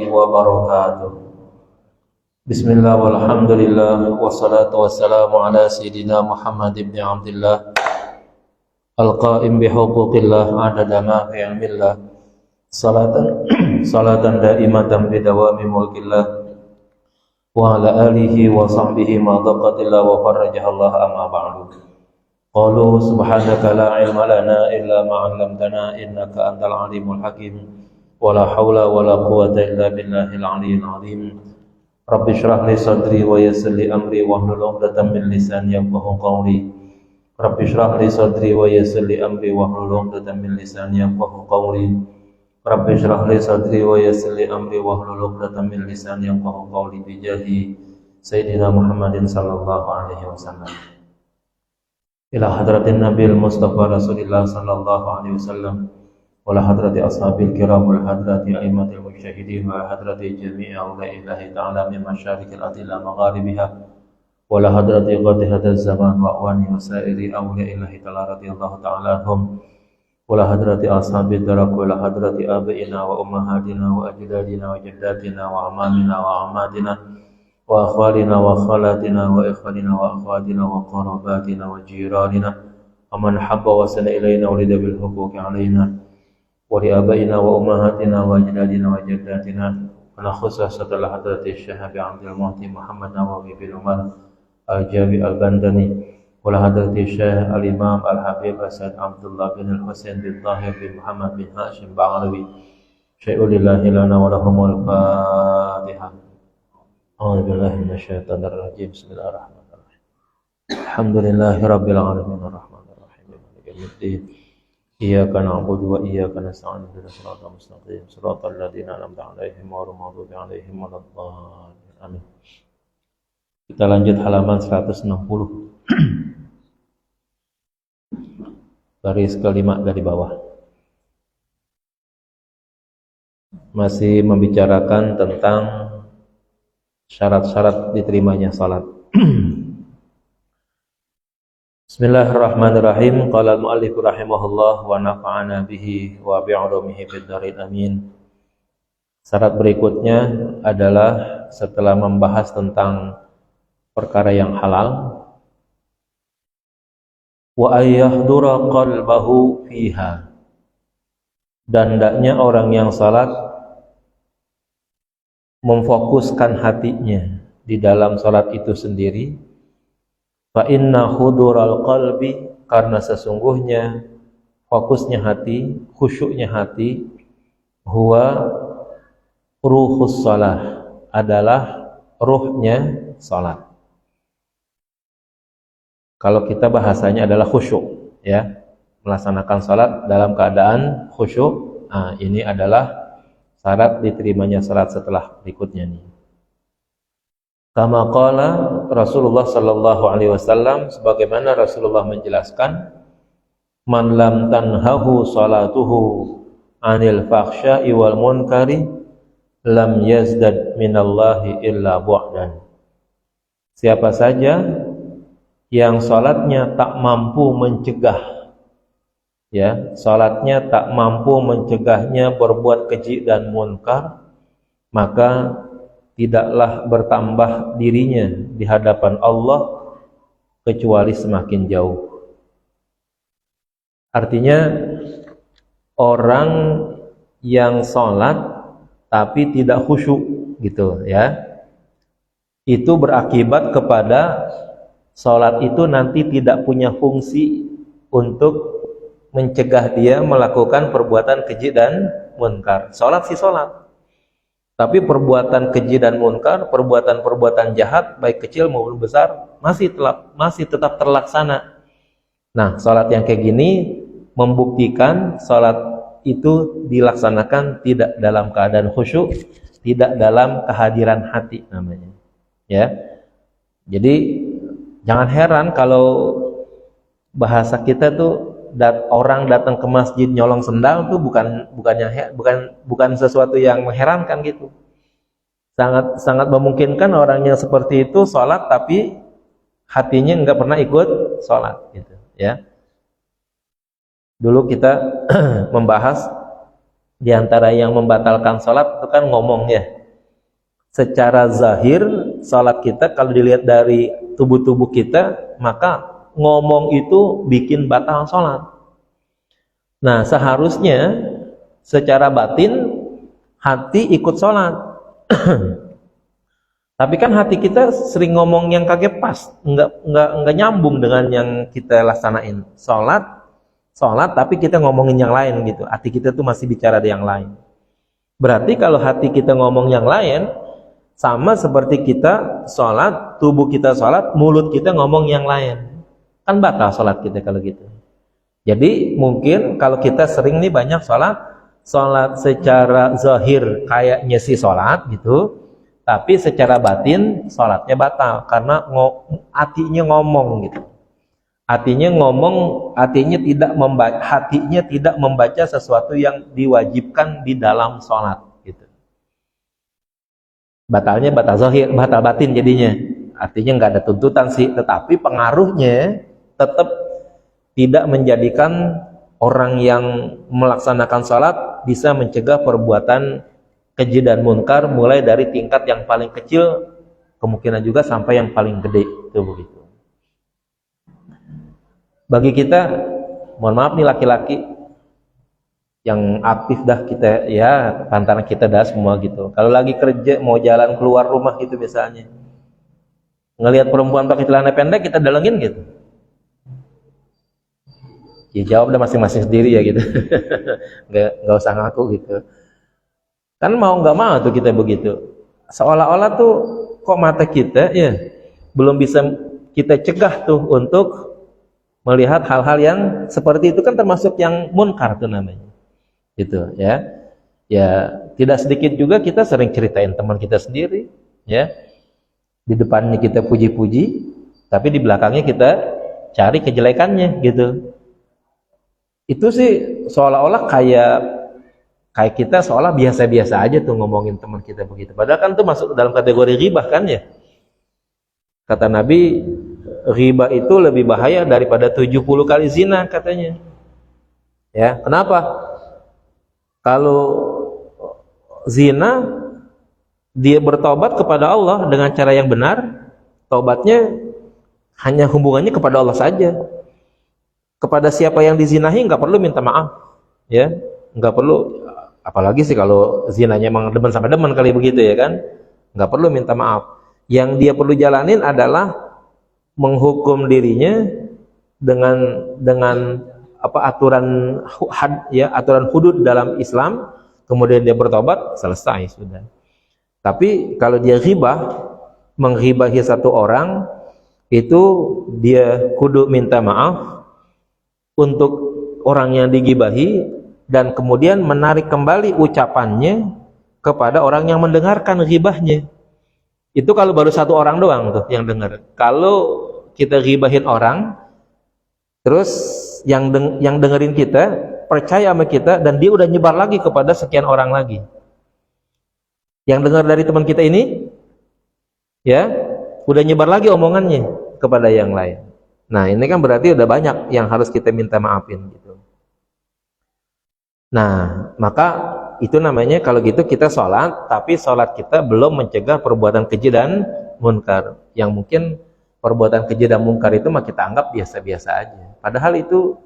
wabarakatuh. Bismillah walhamdulillah wassalatu wassalamu ala sayyidina Muhammad ibn Abdillah al-qa'im bihuquqillah adada ma fi ilmillah salatan daimatan bidawami mulkillah wa ala alihi wa sahbihi ma daqatillah wa farrajahallah amma ba'du. Qalu subhanaka la ilma lana illa ma 'allamtana innaka antal alimul hakim wa la haula wa la quwwata illa billahil aliyyil azim. Rabbi shrah li sadri wa yassir li amri wahlul 'uqdatam min lisani yafqahu qawli. Rabbi shrah li sadri wa yassir li amri wahlul 'uqdatam min lisani yafqahu qawli. Rabbi shrah li sadri wa yassir li amri wahlul 'uqdatam min lisani yafqahu qawli bi jahi sayyidina Muhammadin sallallahu alaihi wasallam. Ila hadratin Nabil Mustafa Rasulillah sallallahu alaihi wasallam wa la hadrati ashabil kiram wal hadrati a'immatil mujtahidin wa hadrati jami'i awliya'illahi ta'ala min masyarikil ardi ila magharibiha wa la hadrati qadihatiz zaman wa awani wa sa'iri awliya'illahi ta'ala radhiyallahu ta'ala anhum wa la hadrati ashabid darak wa la hadrati abaina wa ummahatina wa ajdadina wa jaddatina wa amamina wa amatina wa akhwalina wa khalatina wa ikhwanina wa akhwatina wa qarabatina wa jiranina wa man habba wa sana ilayna ulida bil huquqi alayna wa li abaina wa ummahatina wa ajdadina wa jaddatina wa nakhusa setelah hadrati Syekh Abdul Muhti Muhammad Nawawi bin Umar Al-Jabi Al-Bandani wa la hadrati Syekh Al-Imam Al-Habib Said Abdullah bin Al-Husain bin Tahir bin Muhammad bin Hashim Ba'alawi syai'ulillahi lana wa lahumul Fatihah. A'udzu billahi minasyaitonir rajim. Bismillahirrahmanirrahim. Alhamdulillahirabbil alamin arrahmanir rahim maliki yaumiddin. Iyyaka na'budu wa iyyaka nasta'in ihdinas siratal mustaqim siratal ladzina an'amta 'alaihim ghairil maghdubi 'alaihim waladdallin. Amin. Kita lanjut halaman 160. Baris kelima dari bawah. Masih membicarakan tentang syarat-syarat diterimanya salat. Bismillahirrahmanirrahim. Qala al-mu'allif rahimahullah wa nafa'ana bihi wa bi'ulumihi fid dharin amin. Syarat berikutnya adalah setelah membahas tentang perkara yang halal, wa ayyahdura qalbahu fiha, dan hendaknya orang yang salat memfokuskan hatinya di dalam salat itu sendiri. Fa inna hudural qalbi, karena sesungguhnya fokusnya hati, khusyuknya hati, huwa ruhus shalah, adalah ruhnya salat. Kalau kita bahasanya adalah khusyuk, ya, melaksanakan salat dalam keadaan khusyuk. Nah, ini adalah syarat diterimanya salat setelah berikutnya nih. Kama qala Rasulullah sallallahu alaihi wasallam, sebagaimana Rasulullah menjelaskan, man lam tanhahu salatuhu anil fakhsya'i wal munkari lam yazdad minallahi illa bu'dan. Siapa saja yang salatnya tak mampu mencegah, ya, salatnya tak mampu mencegahnya berbuat keji dan munkar, maka tidaklah bertambah dirinya di hadapan Allah kecuali semakin jauh. Artinya orang yang salat tapi tidak khusyuk gitu, ya, itu berakibat kepada salat itu nanti tidak punya fungsi untuk mencegah dia melakukan perbuatan keji dan munkar. Salat sih salat, tapi perbuatan keji dan munkar, perbuatan-perbuatan jahat baik kecil maupun besar masih tetap terlaksana. Nah, salat yang kayak gini membuktikan salat itu dilaksanakan tidak dalam keadaan khusyuk, tidak dalam kehadiran hati namanya. Ya. Jadi jangan heran kalau bahasa kita tuh orang datang ke masjid nyolong sendal tuh bukan sesuatu yang mengherankan gitu. Sangat memungkinkan orang yang seperti itu sholat tapi hatinya nggak pernah ikut sholat gitu, ya. Dulu kita membahas Di antara yang membatalkan sholat itu kan ngomong ya. Secara zahir sholat kita kalau dilihat dari tubuh-tubuh kita, maka ngomong itu bikin batal sholat. Nah, seharusnya secara batin hati ikut sholat. Tapi kan hati kita sering ngomong yang kagak pas, nggak nyambung dengan yang kita laksanain. Sholat, tapi kita ngomongin yang lain gitu. Hati kita tuh masih bicara yang lain. Berarti kalau hati kita ngomong yang lain, sama seperti kita sholat, tubuh kita sholat, mulut kita ngomong yang lain. Kan batal sholat kita kalau gitu. Jadi mungkin kalau kita sering nih banyak sholat secara zahir kayaknya sih sholat gitu, tapi secara batin sholatnya batal karena hatinya ngomong gitu. Hatinya tidak membaca sesuatu yang diwajibkan di dalam sholat gitu. Batalnya batal zahir, batal batin jadinya. Artinya nggak ada tuntutan sih, tetapi pengaruhnya tetap tidak menjadikan orang yang melaksanakan sholat bisa mencegah perbuatan keji dan munkar, mulai dari tingkat yang paling kecil kemungkinan juga sampai yang paling gede itu begitu. Bagi kita, mohon maaf nih laki-laki yang aktif dah kita ya, antara kita dah semua gitu. Kalau lagi kerja mau jalan keluar rumah gitu misalnya, ngelihat perempuan pakai celana pendek kita dalengin gitu. Ya jawab dah masing-masing sendiri ya gitu. nggak usah ngaku gitu. Kan mau nggak mau tuh kita begitu. Seolah-olah tuh kok mata kita ya belum bisa kita cegah tuh untuk melihat hal-hal yang seperti itu, kan termasuk yang munkar tuh namanya. Gitu ya. Ya tidak sedikit juga kita sering ceritain teman kita sendiri ya. Di depannya kita puji-puji, tapi di belakangnya kita cari kejelekannya gitu. Itu sih seolah-olah kayak kita seolah biasa-biasa aja tuh ngomongin teman kita begitu. Padahal kan itu masuk dalam kategori ghibah kan ya. Kata Nabi, ghibah itu lebih bahaya daripada 70 kali zina katanya. Ya, kenapa? Kalau zina dia bertobat kepada Allah dengan cara yang benar, tobatnya hanya hubungannya kepada Allah saja. Kepada siapa yang dizinahi nggak perlu minta maaf, ya, nggak perlu. Apalagi sih kalau zinanya emang demen sampai demen kali begitu ya kan, nggak perlu minta maaf. Yang dia perlu jalanin adalah menghukum dirinya dengan apa aturan aturan hudud dalam Islam, kemudian dia bertobat, selesai sudah. Tapi kalau dia ghibah, menghibahi satu orang, itu dia kudu minta maaf untuk orang yang digibahi, dan kemudian menarik kembali ucapannya kepada orang yang mendengarkan ghibahnya. Itu kalau baru satu orang doang tuh yang dengar. Kalau kita ghibahin orang, terus yang dengerin kita percaya sama kita, dan dia udah nyebar lagi kepada sekian orang lagi. Yang dengar dari teman kita ini, ya, udah nyebar lagi omongannya kepada yang lain. Nah, ini kan berarti udah banyak yang harus kita minta maafin gitu. Nah, maka itu namanya kalau gitu kita sholat, tapi sholat kita belum mencegah perbuatan keji dan munkar. Yang mungkin perbuatan keji dan munkar itu mah kita anggap biasa-biasa aja. Padahal itu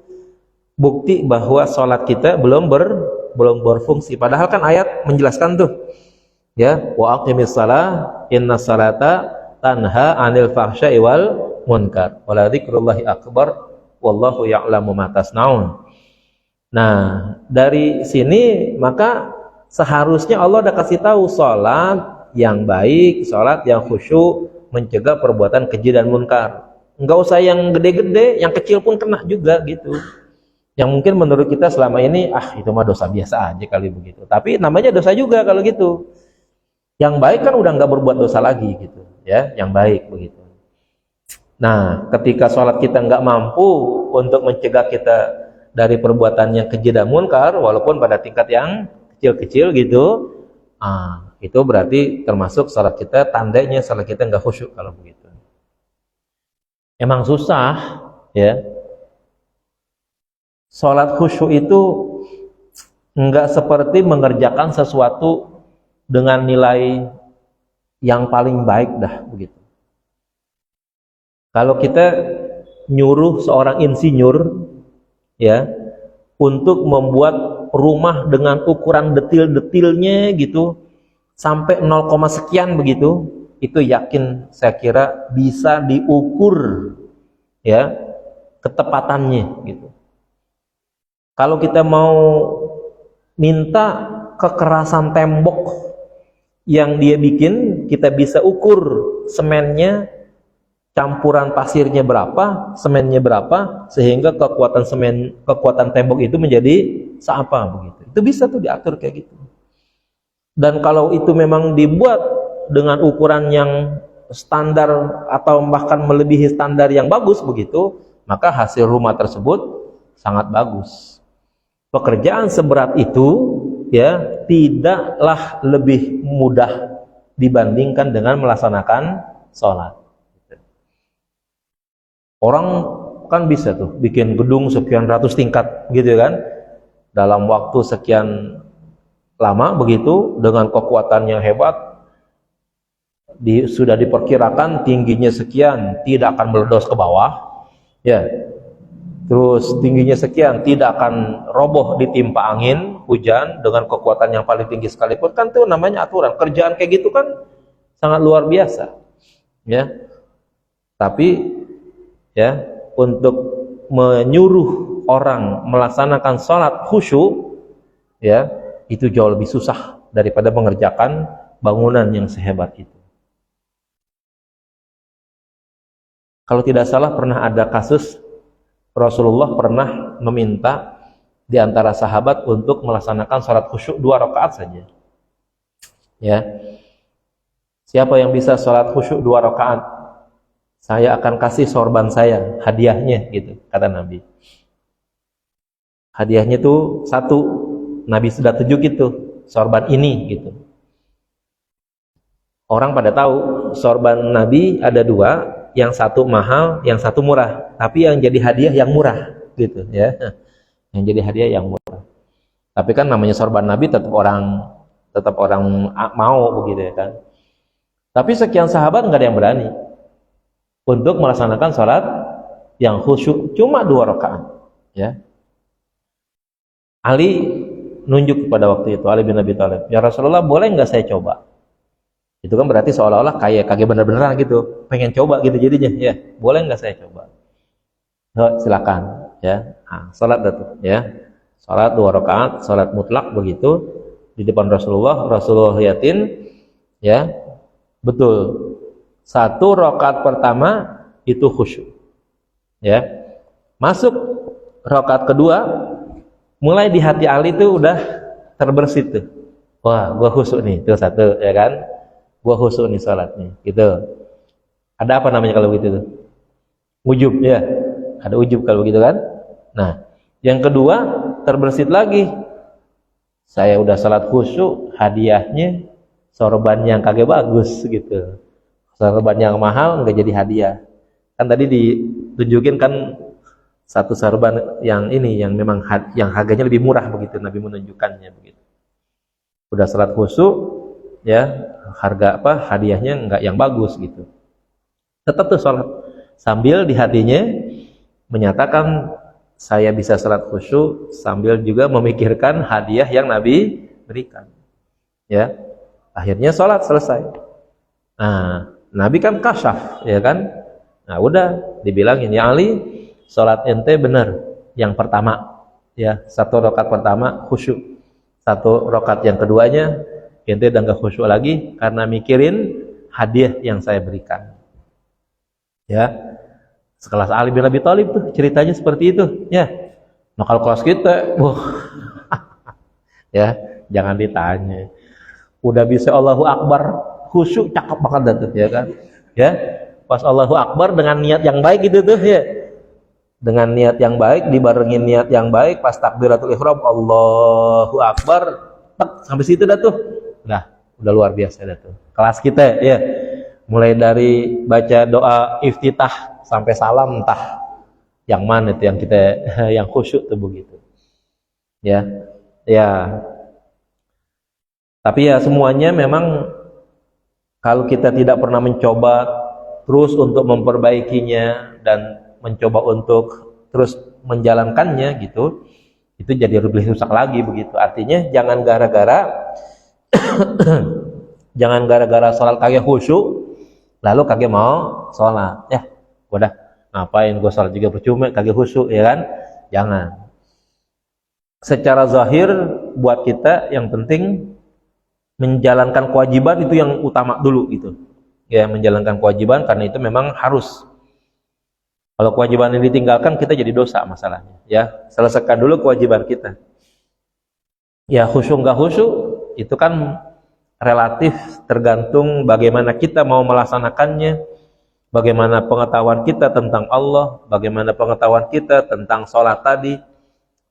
bukti bahwa sholat kita belum berfungsi. Padahal kan ayat menjelaskan tuh, ya, wa aqimis shalah inna salata tanha 'anil fahsya'i wal munkar wa la dzikrullahi akbar wallahu ya'lamu ma tasnaun. Nah, dari sini maka seharusnya Allah udah kasih tahu sholat yang baik, sholat yang khusyuk, mencegah perbuatan keji dan munkar. Enggak usah yang gede-gede, yang kecil pun kena juga gitu. Yang mungkin menurut kita selama ini, itu mah dosa biasa aja kali begitu. Tapi namanya dosa juga kalau gitu. Yang baik kan udah nggak berbuat dosa lagi gitu, ya, yang baik begitu. Nah, ketika sholat kita nggak mampu untuk mencegah kita dari perbuatan yang keji dan munkar, walaupun pada tingkat yang kecil-kecil gitu, itu berarti termasuk sholat kita, tandanya sholat kita nggak khusyuk kalau begitu. Emang susah, ya. Sholat khusyuk itu Enggak seperti mengerjakan sesuatu dengan nilai yang paling baik dah begitu. Kalau kita nyuruh seorang insinyur ya untuk membuat rumah dengan ukuran detil-detilnya gitu sampai 0, sekian begitu, itu yakin saya kira bisa diukur ya ketepatannya gitu. Kalau kita mau minta kekerasan tembok yang dia bikin, kita bisa ukur semennya, campuran pasirnya berapa, semennya berapa, sehingga kekuatan tembok itu menjadi seapa begitu. Itu bisa tuh diatur kayak gitu. Dan kalau itu memang dibuat dengan ukuran yang standar atau bahkan melebihi standar yang bagus begitu, maka hasil rumah tersebut sangat bagus. Pekerjaan seberat itu ya tidaklah lebih mudah dibandingkan dengan melaksanakan sholat. Orang kan bisa tuh bikin gedung sekian ratus tingkat gitu kan, dalam waktu sekian lama begitu, dengan kekuatan yang hebat, sudah diperkirakan tingginya sekian, tidak akan meledos ke bawah ya, terus tingginya sekian, tidak akan roboh ditimpa angin, hujan, dengan kekuatan yang paling tinggi sekalipun. Kan itu namanya aturan. Kerjaan kayak gitu kan sangat luar biasa ya. Tapi ya, untuk menyuruh orang melaksanakan sholat khusyuk ya, itu jauh lebih susah daripada mengerjakan bangunan yang sehebat itu. Kalau tidak salah pernah ada kasus Rasulullah pernah meminta di antara sahabat untuk melaksanakan sholat khusyuk 2 rakaat saja ya. Siapa yang bisa sholat khusyuk 2 rakaat, saya akan kasih sorban saya, hadiahnya gitu, kata Nabi. Hadiahnya tuh 1, Nabi sudah tunjukin tuh sorban ini gitu. Orang pada tahu sorban Nabi ada 2, yang 1 mahal, yang 1 murah. Tapi yang jadi hadiah yang murah gitu ya. Yang jadi hadiah yang murah. Tapi kan namanya sorban Nabi tetap orang mau begitu ya kan. Tapi sekian sahabat nggak ada yang berani untuk melaksanakan sholat yang khusyuk cuma 2 rakaat ya. Ali nunjuk pada waktu itu, Ali bin Abi Thalib, ya Rasulullah, boleh nggak saya coba? Itu kan berarti seolah-olah kayak bener-beneran gitu, pengen coba gitu jadinya ya. Boleh nggak saya coba? Oh, silakan ya. Sholat itu ya, sholat 2 rakaat, sholat mutlak begitu di depan Rasulullah. Rasulullah liatin ya, betul 1 rakaat pertama itu khusyuk ya. Masuk rakaat kedua, mulai di hati Ali itu udah terbersih tuh, wah gua khusyuk nih, itu 1 ya kan, gua khusyuk nih sholat nih gitu. Ada apa namanya kalau begitu tuh? Ujub ya, ada ujub kalau begitu kan. Nah yang kedua terbersih lagi, saya udah sholat khusyuk, hadiahnya sorban yang kagak bagus gitu, sorban yang mahal nggak jadi hadiah. Kan tadi ditunjukin kan 1 sorban yang ini, yang memang yang harganya lebih murah begitu, Nabi menunjukkannya begitu. Udah salat khusyuk ya, harga apa, hadiahnya enggak yang bagus gitu. Tetap tuh salat sambil di hatinya menyatakan saya bisa salat khusyuk sambil juga memikirkan hadiah yang Nabi berikan. Ya. Akhirnya salat selesai. Nah, Nabi kan kasyaf ya kan. Nah, udah dibilangin, ya Ali, salat ente benar yang pertama ya, 1 rakaat pertama khusyuk, 1 rakaat yang keduanya ente udah enggak khusyuk lagi karena mikirin hadiah yang saya berikan ya. Sekelas Ali bin Abi Thalib tuh ceritanya seperti itu ya. Nah kalau kelas kita ya jangan ditanya, udah bisa Allahu Akbar khusyuk cakep banget tuh ya kan ya. Pas Allahu Akbar dengan niat yang baik gitu tuh ya, dengan niat yang baik dibarengin niat yang baik, pas takbiratul ihram Allahu Akbar, sampai situ dah tuh udah luar biasa dah tuh kelas kita ya. Mulai dari baca doa iftitah sampai salam, entah yang mana itu yang kita yang khusyuk tuh begitu ya. Ya, tapi ya semuanya memang kalau kita tidak pernah mencoba terus untuk memperbaikinya dan mencoba untuk terus menjalankannya gitu, itu jadi lebih rusak lagi begitu. Artinya jangan gara-gara jangan gara-gara sholat kagak khusyuk lalu kagak mau sholat. Ya, udah ngapain gue sholat juga percuma kagak khusyuk, ya kan? Jangan. Secara zahir buat kita yang penting menjalankan kewajiban itu yang utama dulu gitu. Ya, menjalankan kewajiban karena itu memang harus. Kalau kewajiban yang ditinggalkan kita jadi dosa masalahnya. Ya, selesaikan dulu kewajiban kita. Ya, khusyuk nggak khusyuk itu kan relatif tergantung bagaimana kita mau melaksanakannya, bagaimana pengetahuan kita tentang Allah, bagaimana pengetahuan kita tentang sholat tadi,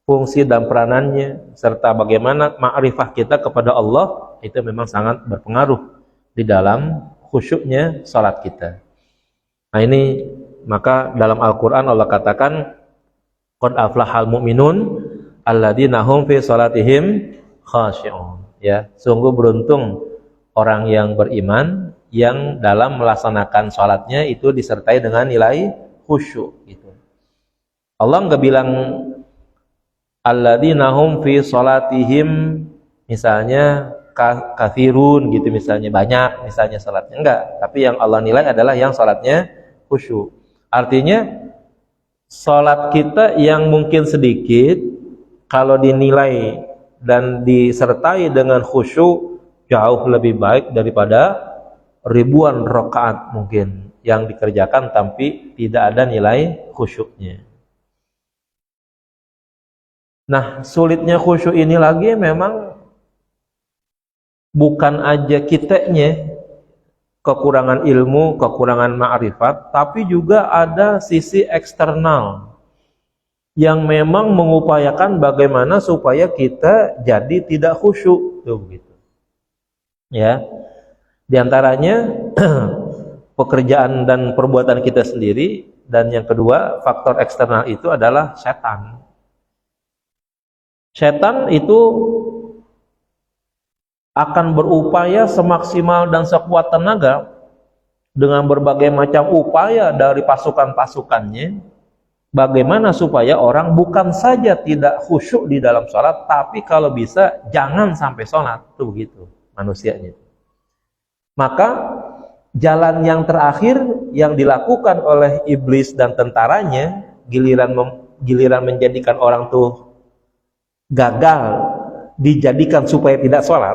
fungsi dan peranannya, serta bagaimana ma'rifah kita kepada Allah, itu memang sangat berpengaruh di dalam khusyuknya sholat kita. Nah ini, maka dalam Al-Quran Allah katakan, qad aflahal mu'minun alladzina hum fi sholatihim khashi'un. Ya, sungguh beruntung orang yang beriman yang dalam melaksanakan sholatnya itu disertai dengan nilai khusyuk gitu. Allah nggak bilang alladzina hum fi sholatihim misalnya kathirun gitu, misalnya banyak misalnya sholatnya, enggak, tapi yang Allah nilai adalah yang sholatnya khusyuk. Artinya sholat kita yang mungkin sedikit kalau dinilai dan disertai dengan khusyuk jauh lebih baik daripada ribuan rakaat mungkin yang dikerjakan tapi tidak ada nilai khusyuknya. Nah, sulitnya khusyuk ini lagi memang bukan aja kitanya kekurangan ilmu, kekurangan ma'rifat, tapi juga ada sisi eksternal yang memang mengupayakan bagaimana supaya kita jadi tidak khusyuk tuh begitu. Ya. Di antaranya pekerjaan dan perbuatan kita sendiri, dan yang kedua faktor eksternal itu adalah setan. Setan itu akan berupaya semaksimal dan sekuat tenaga dengan berbagai macam upaya dari pasukan-pasukannya bagaimana supaya orang bukan saja tidak khusyuk di dalam sholat, tapi kalau bisa jangan sampai sholat. Itu begitu manusianya. Maka jalan yang terakhir yang dilakukan oleh iblis dan tentaranya, giliran menjadikan orang tuh gagal, dijadikan supaya tidak sholat,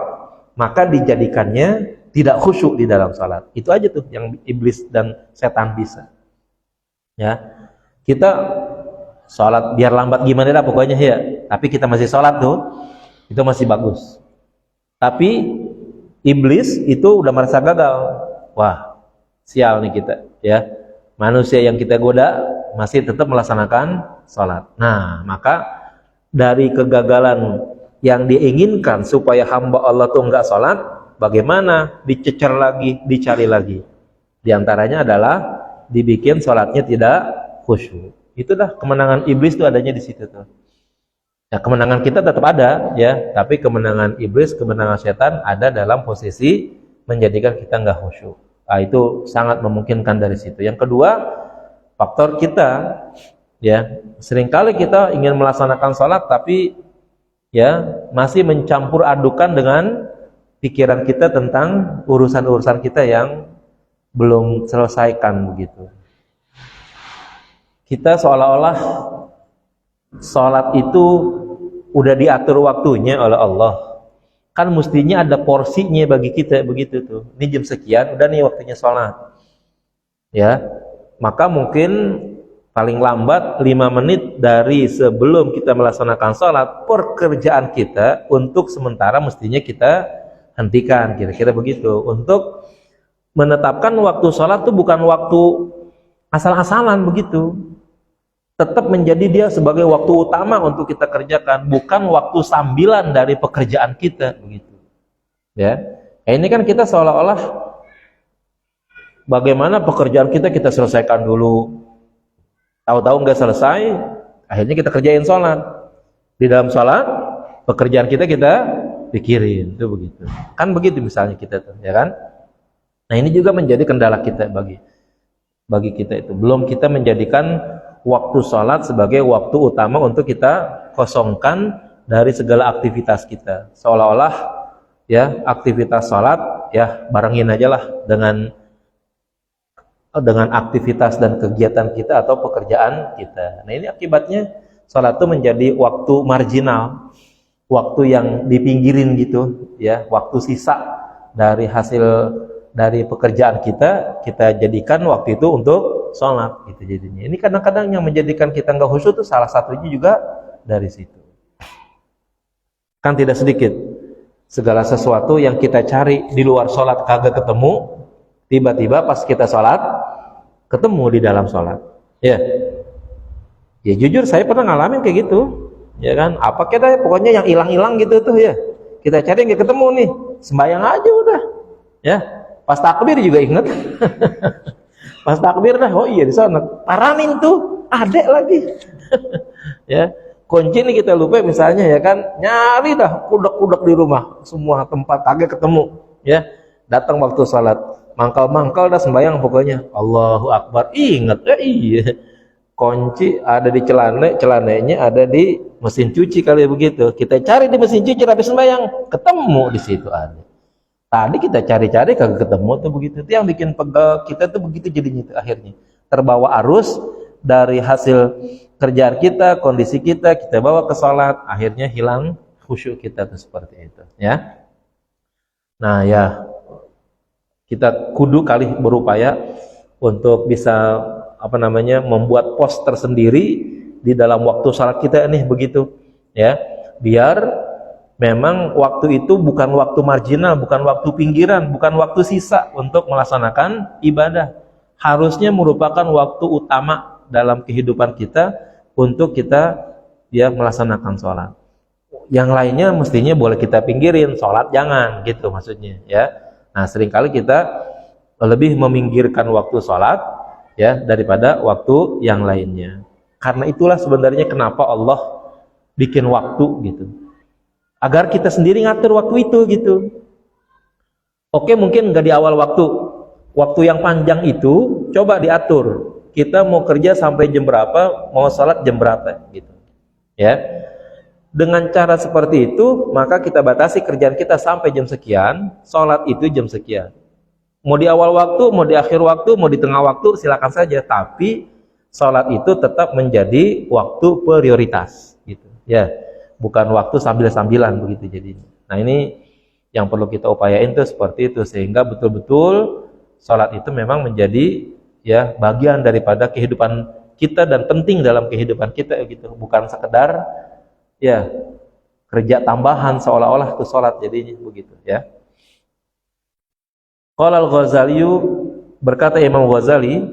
maka dijadikannya tidak khusyuk di dalam sholat. Itu aja tuh yang iblis dan setan bisa. Ya, kita sholat biar lambat gimana dah pokoknya ya, tapi kita masih sholat tuh, itu masih bagus. Tapi iblis itu udah merasa gagal. Wah, sial nih kita, ya. Manusia yang kita goda masih tetap melaksanakan sholat. Nah, maka dari kegagalan yang diinginkan supaya hamba Allah tuh enggak sholat, bagaimana dicecer lagi, dicari lagi. Di antaranya adalah dibikin sholatnya tidak khusyuk. Itulah kemenangan iblis itu adanya di situ tuh. Ya, kemenangan kita tetap ada ya, tapi kemenangan iblis, kemenangan setan ada dalam posisi menjadikan kita enggak khusyuk. Nah, itu sangat memungkinkan dari situ. Yang kedua, faktor kita ya, seringkali kita ingin melaksanakan sholat tapi ya masih mencampur adukan dengan pikiran kita tentang urusan-urusan kita yang belum selesaikan begitu. Kita seolah-olah sholat itu udah diatur waktunya oleh Allah. Kan mestinya ada porsinya bagi kita begitu tuh. Ini jam sekian, udah nih waktunya sholat. Ya, maka mungkin paling lambat 5 menit dari sebelum kita melaksanakan sholat, pekerjaan kita untuk sementara mestinya kita hentikan, kira-kira begitu. Untuk menetapkan waktu sholat itu bukan waktu asal-asalan begitu. Tetap menjadi dia sebagai waktu utama untuk kita kerjakan, bukan waktu sambilan dari pekerjaan kita begitu. Ya, ini kan kita seolah-olah bagaimana pekerjaan kita selesaikan dulu. Tahu-tahu nggak selesai, akhirnya kita kerjain sholat. Di dalam sholat pekerjaan kita pikirin, itu begitu. Kan begitu misalnya kita tuh, ya kan? Nah, ini juga menjadi kendala kita bagi kita itu. Belum kita menjadikan waktu sholat sebagai waktu utama untuk kita kosongkan dari segala aktivitas kita. Seolah-olah ya aktivitas sholat ya barengin aja lah dengan aktivitas dan kegiatan kita atau pekerjaan kita. Nah, ini akibatnya sholat itu menjadi waktu marginal, waktu yang dipinggirin gitu ya, waktu sisa dari hasil dari pekerjaan kita jadikan waktu itu untuk sholat gitu jadinya. Ini kadang-kadang yang menjadikan kita nggak khusyuk itu salah satunya juga dari situ. Kan tidak sedikit segala sesuatu yang kita cari di luar sholat kagak ketemu, tiba-tiba pas kita sholat ketemu di dalam sholat. Ya jujur saya pernah ngalamin kayak gitu, ya kan? Apa kita pokoknya yang hilang-hilang gitu tuh ya. Kita cari nggak ketemu nih, sembahyang aja udah, ya. Pas takbir juga inget. Pas takbir dah, oh iya di sana. Paranin tuh, adek lagi. Ya, kunci nih kita lupa misalnya ya kan, nyari dah kudek-kudek di rumah, semua tempat kagak ketemu. Ya, datang waktu salat, mangkal-mangkal dah sembahyang pokoknya. Allahu Akbar, inget, iya. Kunci ada di celananya ada di mesin cuci kali begitu. Kita cari di mesin cuci habis sembahyang, ketemu di situ ada. Tadi kita cari-cari kagak ketemu tuh begitu. Itu yang bikin pegel kita tuh begitu jadinya tuh akhirnya. Terbawa arus dari hasil kerjaan kita, kondisi kita bawa ke sholat, akhirnya hilang khusyuk kita tuh seperti itu, ya. Nah, ya kita kudu kali berupaya untuk bisa membuat pos tersendiri di dalam waktu sholat kita nih begitu, ya. Biar memang waktu itu bukan waktu marginal, bukan waktu pinggiran, bukan waktu sisa untuk melaksanakan ibadah. Harusnya merupakan waktu utama dalam kehidupan kita untuk kita ya melaksanakan sholat. Yang lainnya mestinya boleh kita pinggirin, sholat jangan gitu maksudnya ya. Nah, seringkali kita lebih meminggirkan waktu sholat ya daripada waktu yang lainnya. Karena itulah sebenarnya kenapa Allah bikin waktu gitu. Agar kita sendiri ngatur waktu itu gitu. Oke, mungkin nggak di awal waktu yang panjang itu coba diatur. Kita mau kerja sampai jam berapa, mau sholat jam berapa gitu. Ya, dengan cara seperti itu maka kita batasi kerjaan kita sampai jam sekian, sholat itu jam sekian. Mau di awal waktu, mau di akhir waktu, mau di tengah waktu silakan saja. Tapi sholat itu tetap menjadi waktu prioritas gitu. Ya. Bukan waktu sambil-sambilan begitu jadinya. Nah, ini yang perlu kita upayain tuh seperti itu sehingga betul-betul sholat itu memang menjadi ya bagian daripada kehidupan kita dan penting dalam kehidupan kita gitu. Bukan sekedar ya kerja tambahan seolah-olah itu sholat jadinya begitu ya. Qala al-Ghazali, berkata Imam Ghazali,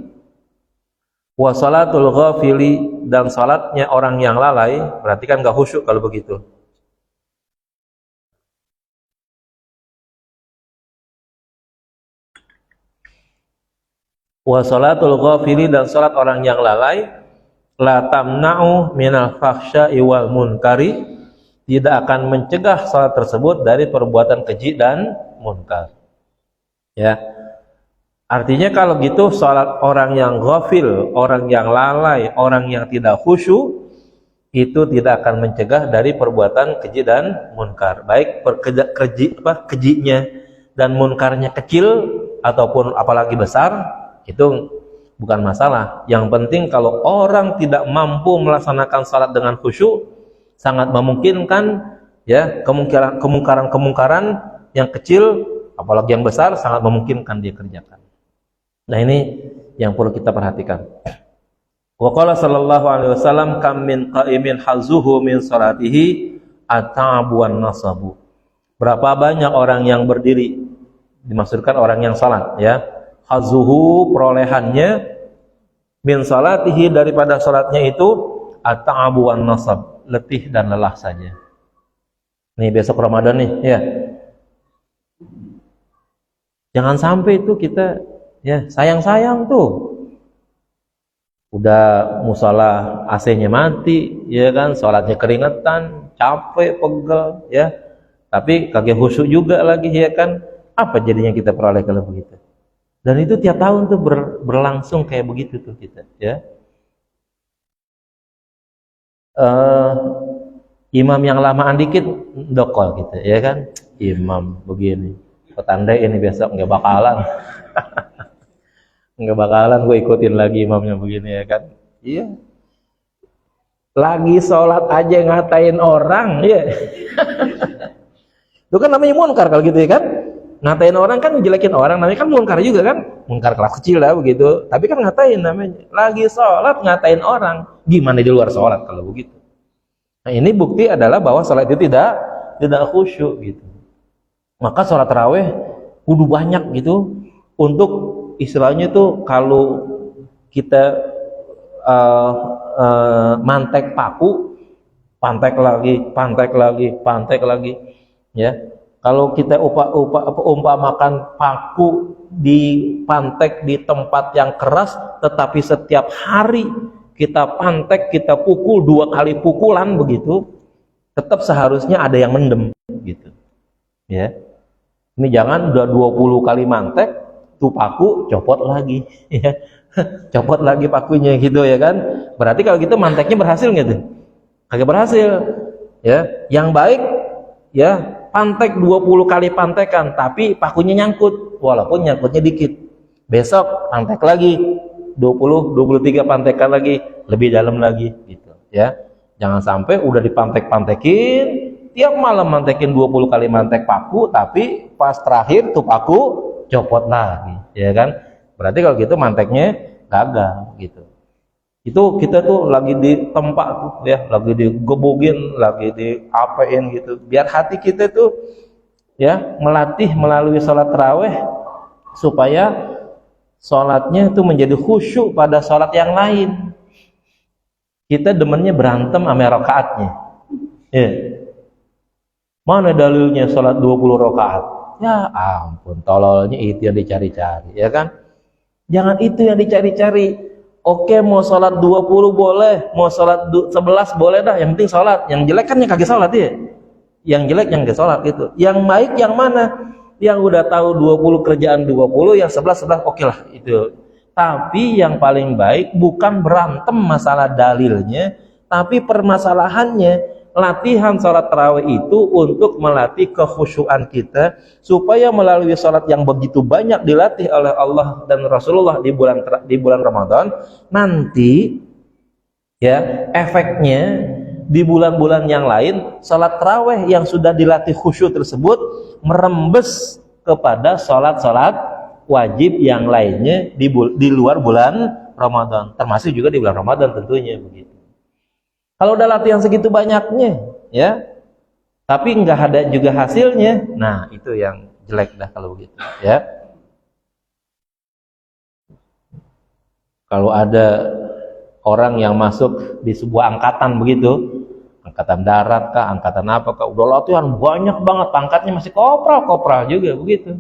wa salatul ghafili, dan salatnya orang yang lalai, berarti kan gak khusyuk kalau begitu. Wa salatul ghafili, dan salat orang yang lalai, la tamna'u minal fahsya'i wal munkari, tidak akan mencegah salat tersebut dari perbuatan keji dan munkar. Ya. Artinya kalau gitu salat orang yang ghafil, orang yang lalai, orang yang tidak khusyuk itu tidak akan mencegah dari perbuatan keji dan munkar. Baik kejinya dan munkarnya kecil ataupun apalagi besar itu bukan masalah. Yang penting kalau orang tidak mampu melaksanakan salat dengan khusyuk, sangat memungkinkan ya kemungkaran yang kecil apalagi yang besar sangat memungkinkan dia kerjakan. Nah, ini yang perlu kita perhatikan. Wa qala sallallahu alaihi wasallam kam min qa'imin hazuhu min salatihi at-ta'abu wan nasabu. Berapa banyak orang yang berdiri, dimaksudkan orang yang salat ya. Hazuhu, perolehannya, min salatihi, daripada salatnya itu at-ta'abu wan nasab, letih dan lelah saja. Nih besok Ramadan nih ya. Jangan sampai itu kita ya sayang-sayang tuh udah musola AC-nya mati ya kan, sholatnya keringetan, capek, pegel, ya. Tapi kagak khusyuk juga lagi, ya kan? Apa jadinya kita peroleh kalau begitu? Dan itu tiap tahun tuh berlangsung kayak begitu tuh kita, ya. Imam yang lamaan dikit dokol gitu, ya kan? Imam begini, petanda ini besok nggak bakalan, nggak bakalan gue ikutin lagi imamnya begini, ya kan? Iya. Lagi sholat aja ngatain orang, ya. Itu kan namanya munkar kalau gitu, ya kan? Ngatain orang kan ngejelekin orang, namanya kan munkar juga kan? Munkar kelas kecil lah begitu. Tapi kan ngatain namanya. Lagi sholat ngatain orang, gimana di luar sholat kalau begitu? Nah, ini bukti adalah bahwa sholat itu tidak khusyuk gitu. Maka sholat tarawih kudu banyak gitu untuk istilahnya tuh kalau kita mantek paku, pantek lagi, ya. Kalau kita umpamakan paku dipantek di tempat yang keras, tetapi setiap hari kita pantek, kita pukul 2 kali pukulan begitu, tetap seharusnya ada yang mendem gitu, ya. Ini jangan udah 20 kali mantek, tuh paku copot lagi, ya. Copot lagi pakunya gitu, ya kan? Berarti kalau gitu manteknya berhasil nggak tuh? Kagak berhasil, ya. Yang baik, ya, pantek 20 kali pantekan, tapi pakunya nyangkut, walaupun nyangkutnya dikit. Besok pantek lagi, 23 pantekan lagi, lebih dalam lagi gitu, ya. Jangan sampai udah dipantek-pantekin, tiap malam mantekin 20 kali mantek paku, tapi pas terakhir tuh paku copot lagi, ya kan? Berarti kalau gitu manteknya gagal gitu. Itu kita tuh lagi di tempat tuh, ya, lagi digebugin, lagi diapain gitu. Biar hati kita tuh, ya, melatih melalui sholat tarawih supaya sholatnya itu menjadi khusyuk pada sholat yang lain. Kita demennya berantem sama rakaatnya, ya. Mana dalilnya sholat 20 rakaat? Ya ampun, tololnya itu yang dicari-cari, ya kan? Jangan itu yang dicari-cari. Oke, mau sholat 20 boleh, mau sholat 11 boleh dah, yang penting sholat. Yang jelek kan yang kagak sholat, ya. Yang jelek yang kagak sholat gitu. Yang baik yang mana? Yang udah tahu 20 kerjaan 20, yang 11 oke lah itu. Tapi yang paling baik bukan berantem masalah dalilnya, tapi permasalahannya latihan sholat tarawih itu untuk melatih kekhusyuan kita, supaya melalui sholat yang begitu banyak dilatih oleh Allah dan Rasulullah di bulan Ramadan, nanti, ya, efeknya di bulan-bulan yang lain sholat tarawih yang sudah dilatih khusyuk tersebut merembes kepada sholat-sholat wajib yang lainnya di luar bulan Ramadan, termasuk juga di bulan Ramadan tentunya begitu. Kalau udah latihan segitu banyaknya, ya, tapi nggak ada juga hasilnya, nah itu yang jelek dah kalau begitu, ya. Kalau ada orang yang masuk di sebuah angkatan begitu, angkatan darat kah, angkatan apa kah, udah latihan banyak banget, pangkatnya masih kopral juga begitu,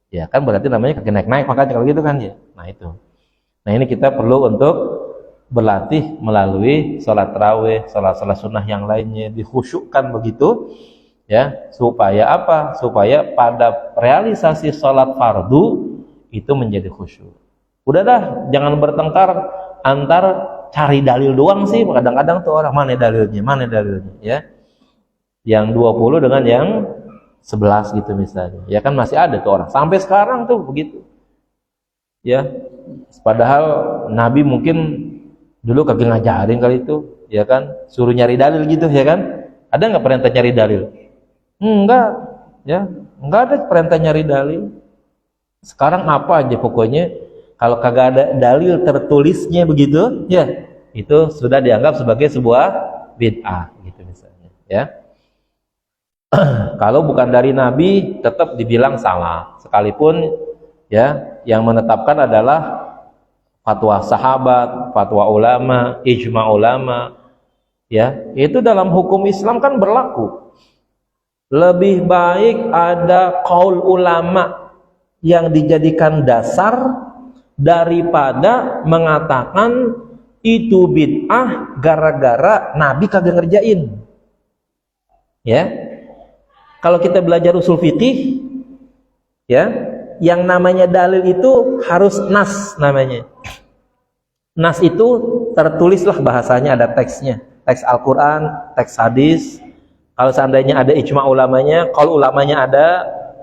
ya kan, berarti namanya kagak naik-naik pangkatnya kalau gitu kan, ya. Nah itu, nah ini kita perlu untuk berlatih melalui sholat tarawih, sholat sunnah yang lainnya, dikhusyukkan begitu, ya, supaya apa? Supaya pada realisasi sholat fardu itu menjadi khusyuk. Udah dah, jangan bertengkar antar cari dalil doang sih. Kadang-kadang tuh orang mana dalilnya, ya. Yang 20 dengan yang 11 gitu misalnya, ya kan, masih ada tuh orang sampai sekarang tuh begitu, ya. Padahal Nabi mungkin dulu kagak ngajarin kali itu, ya kan, suruh nyari dalil gitu, ya kan. Ada nggak perintah nyari dalil? Enggak, ya, enggak ada perintah nyari dalil. Sekarang apa aja pokoknya kalau kagak ada dalil tertulisnya begitu, ya, itu sudah dianggap sebagai sebuah bid'ah gitu misalnya, ya. Kalau bukan dari Nabi tetap dibilang salah, sekalipun, ya, yang menetapkan adalah fatwa sahabat, fatwa ulama, ijma ulama, ya, itu dalam hukum Islam kan berlaku. Lebih baik ada qaul ulama yang dijadikan dasar daripada mengatakan itu bid'ah gara-gara Nabi kagak ngerjain. Ya. Kalau kita belajar usul fikih, ya, yang namanya dalil itu harus nas namanya. Nas itu tertulislah bahasanya, ada teksnya, teks Al-Quran, teks hadis. Kalau seandainya ada ijma ulamanya, kalau ulamanya ada,